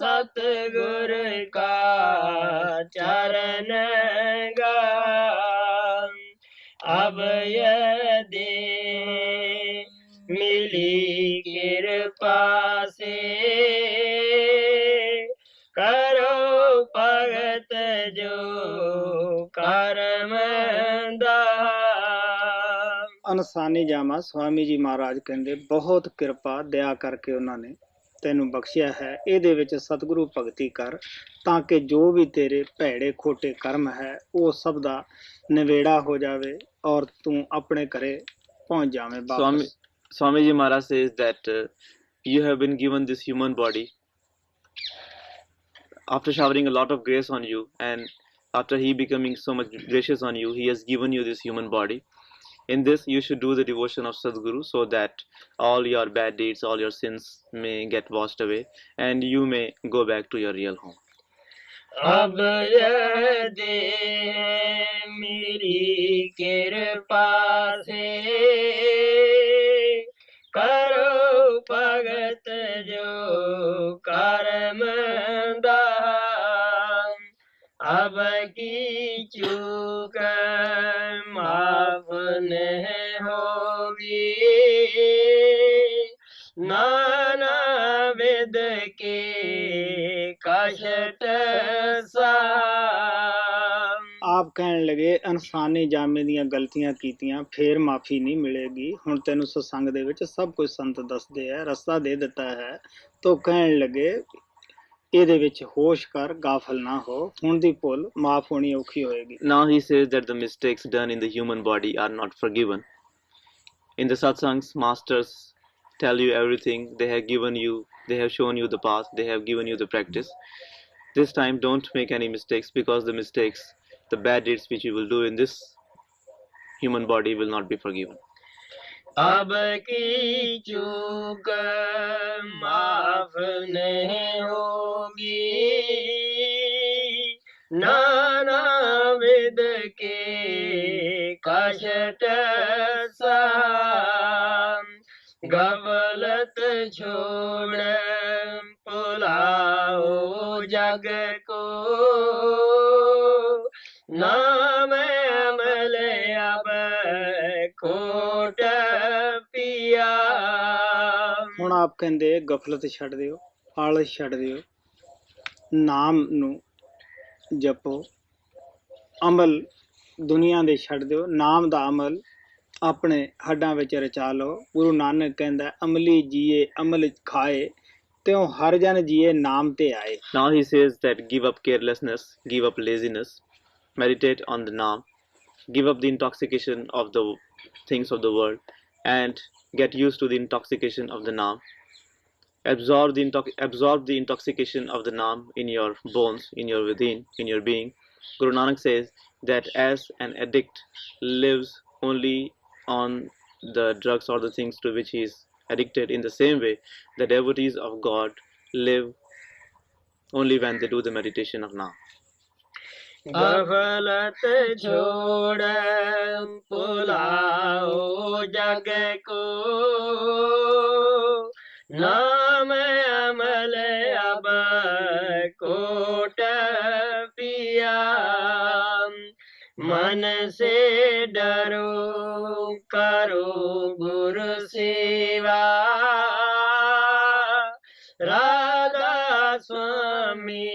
S1: सतगुर का चरण गान अब यदि मिली कृपा से करो भगत जो कर्म
S2: ਅਨਸਾਨੀ ਜਾਮਾ ਸਵਾਮੀ ਜੀ ਮਹਾਰਾਜ ਕਹਿੰਦੇ ਬਹੁਤ ਕਿਰਪਾ ਦਇਆ ਕਰਕੇ ਉਹਨਾਂ ਨੇ ਤੈਨੂੰ ਬਖਸ਼ਿਆ ਹੈ। ਇਹਦੇ ਵਿੱਚ ਸਤਿਗੁਰੂ ਭਗਤੀ ਕਰ ਤਾਂ ਕਿ ਜੋ ਵੀ ਤੇਰੇ ਭੈੜੇ ਖੋਟੇ ਕਰਮ ਹੈ ਉਹ ਸਭ ਦਾ ਨਿਵੇੜਾ ਹੋ ਜਾਵੇ ਔਰ ਤੂੰ ਆਪਣੇ ਘਰੇ ਪਹੁੰਚ ਜਾਵੇਂ ਵਾਪਸ।
S3: Swami Ji Maharaj says that you have been given this human body after showering a lot of grace on you, and after he becoming so much gracious on you, he has given you this human body. In this, you should do the devotion of Sadguru so that all your bad deeds, all your sins may get washed away, and you may go back to your real home.
S1: अब यदि मेरी कृपा से करो भगत जो कर्म दान अब की चूक माफ नहीं होगी नाना विद के कष्ट
S2: ਆਪ ਕਹਿਣ ਲਗੇ ਅਨਸਾਨੀ ਜਾਮੇ ਦੀਆਂ ਗਲਤੀਆਂ ਕੀਤੀਆਂ ਫੇਰ ਮਾਫੀ ਨਹੀਂ ਮਿਲੇਗੀ। ਹੁਣ ਤੈਨੂੰ ਸਤਸੰਗ ਦੇ ਵਿੱਚ ਸਭ ਕੁਝ ਸੰਤ ਦੱਸਦੇ ਆ, ਰਸਤਾ ਦੇ ਦਿੱਤਾ ਹੈ। ਤੋ ਕਹਿਣ ਲਗੇ ਇਹਦੇ ਵਿੱਚ ਹੋਸ਼ ਕਰ, ਗਾਫਲ ਨਾ ਹੋ, ਹੁਣ ਦੀ ਭੁੱਲ ਮਾਫ ਹੋਣੀ ਔਖੀ ਹੋਏਗੀ।
S3: Now he says that the mistakes done in the human body are not forgiven. In the satsangs, masters tell you everything. They have given you, they have shown you the path, they have given you the practice. This time don't make any mistakes, because the mistakes, the bad deeds which you will do in this human body will not be forgiven.
S1: अब की चूक माफ नहीं होगी नाना with के कष्ट गफलत छोड़ पुलाओ जग को नाम अमल अब कोट पिया।
S2: ਹੁਣ ਆਪ ਕਹਿੰਦੇ ਗਫਲਤ ਛੱਡ ਦਿਓ, ਆਲਸ ਛੱਡ ਦਿਓ, ਨਾਮ ਨੂੰ ਜਪੋ, ਅਮਲ ਦੁਨੀਆ ਦੇ ਛੱਡ ਦਿਓ, ਨਾਮ ਦਾ ਅਮਲ ਆਪਣੇ ਹੱਡਾਂ ਵਿੱਚ ਰਚਾ ਲਓ। ਗੁਰੂ ਨਾਨਕ ਕਹਿੰਦਾ ਅਮਲੀ ਜੀਏ ਅਮਲ ਖਾਏ, ਤਿਉ ਹਰ ਜਨ ਜੀਏ ਨਾਮ ਤੇ ਆਏ।
S3: Now he says that give up carelessness, give up laziness, meditate on the Naam, give up the intoxication of the things of the world, and get used to the intoxication of the Naam. Absorb the intoxication of the Naam in your bones, in your within, in your being. Guru Nanak says that as an addict lives only on the drugs or the things to which he is addicted, in the same way the devotees of God live only when they do the meditation of Naam.
S1: गफलत छोड़ पुलाओ जग को नाम अमल अब coat पिया। मन से डरो करो गुरु सेवा राधा स्वामी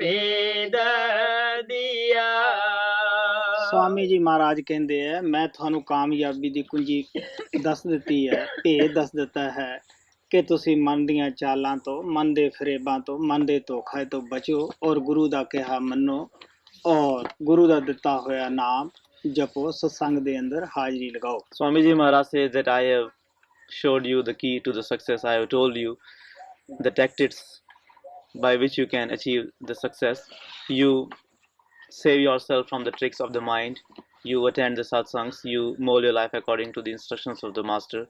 S1: पेद दिया।
S2: ਸਵਾਮੀ ਜੀ ਮਹਾਰਾਜ ਕਹਿੰਦੇ ਆ ਮੈਂ ਤੁਹਾਨੂੰ ਕਾਮਯਾਬੀ ਦੀ ਕੁੰਜੀ ਦੱਸ ਦਿੱਤੀ ਹੈ, ਭੇਦ ਦੱਸ ਦਿੱਤਾ ਹੈ ਕਿ ਤੁਸੀਂ ਮਨ ਦੀਆਂ ਚਾਲਾਂ ਤੋਂ, ਮਨ ਦੇ ਫਰੇਬਾਂ ਤੋਂ, ਮਨ ਦੇ ਧੋਖੇ ਤੋਂ ਬਚੋ ਔਰ ਗੁਰੂ ਦਾ ਕਿਹਾ ਮੰਨੋ ਔਰ ਗੁਰੂ ਦਾ ਦਿੱਤਾ ਹੋਇਆ ਨਾਮ ਜਪੋ ਸਤਸੰਗ ਦੇ ਅੰਦਰ ਹਾਜ਼ਰੀ ਲਗਾਓ।
S3: Swamiji Maharaj says that I have showed you the key to the success. I have told you the tactics by which you can achieve the success. You save yourself from the tricks of the mind. You attend the satsangs. You mold your life according to the instructions of the master,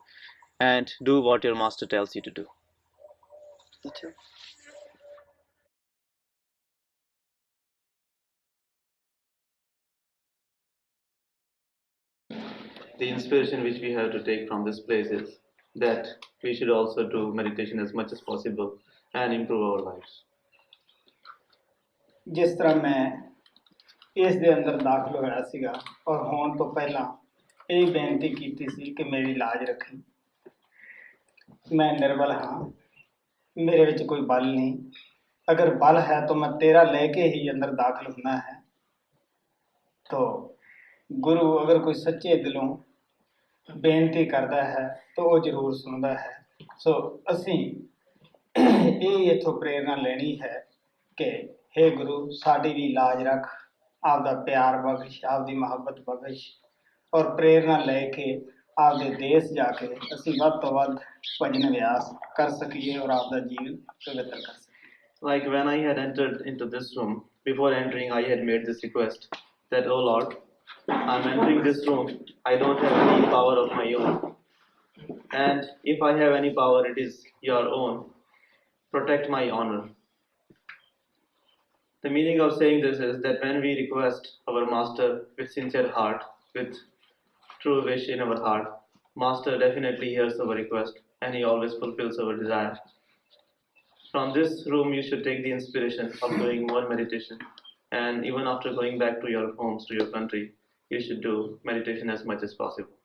S3: and do what your master tells you to do.
S2: ਅੱਛਾ,
S3: The inspiration which we have to take from this place is that we should also do meditation as much as possible and improve our lives.
S2: ਜਿਸ ਤਰ੍ਹਾਂ ਮੈਂ ਇਸ ਦੇ ਅੰਦਰ ਦਾਖਲ ਹੋਇਆ ਸੀਗਾ ਔਰ ਹੋਣ ਤੋਂ ਪਹਿਲਾਂ ਇਹ ਬੇਨਤੀ ਕੀਤੀ ਸੀ ਕਿ ਮੇਰੀ ਲਾਜ ਰੱਖੀ। ਮੈਂ ਨਿਰਬਲ ਹਾਂ, मेरे ਵਿੱਚ कोई बल नहीं, अगर बल है तो मैं तेरा लेके ही अंदर दाखिल होना है। तो गुरु अगर कोई सच्चे दिलों बेनती करता है तो वो जरूर सुनता है। सो असी ये इथों प्रेरणा लेनी है कि हे गुरु साड़ी भी लाज रख, आपदा प्यार बख्श, आपदी मुहब्बत बख्श और प्रेरणा लेके आपदे देश जाके असी वध तो वध भजन अभ्यास कर सकिए और आपदा जीवन पवित्र कर सकिए।
S3: Like when I had entered into this room, before entering I had made this request that, oh Lord, I'm entering this room, I don't have any power of my own, and if I have any power it is your own. Protect my honor. The meaning of saying this is that when we request our master with sincere heart, with true wish in our heart, master definitely hears our request and he always fulfills our desire. From this room you should take the inspiration of doing more meditation, and even after going back to your homes, to your country, you should do meditation as much as possible.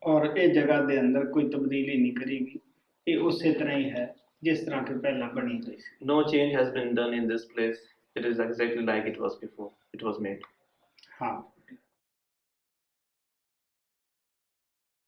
S2: और ये जगह के अंदर कोई तब्दीली नहीं करेगी, ये उसी तरह ही है जिस तरह के पहला बनी हुई थी।
S3: No change has been done in this place. It is exactly like it was before it was made.
S2: हाँ,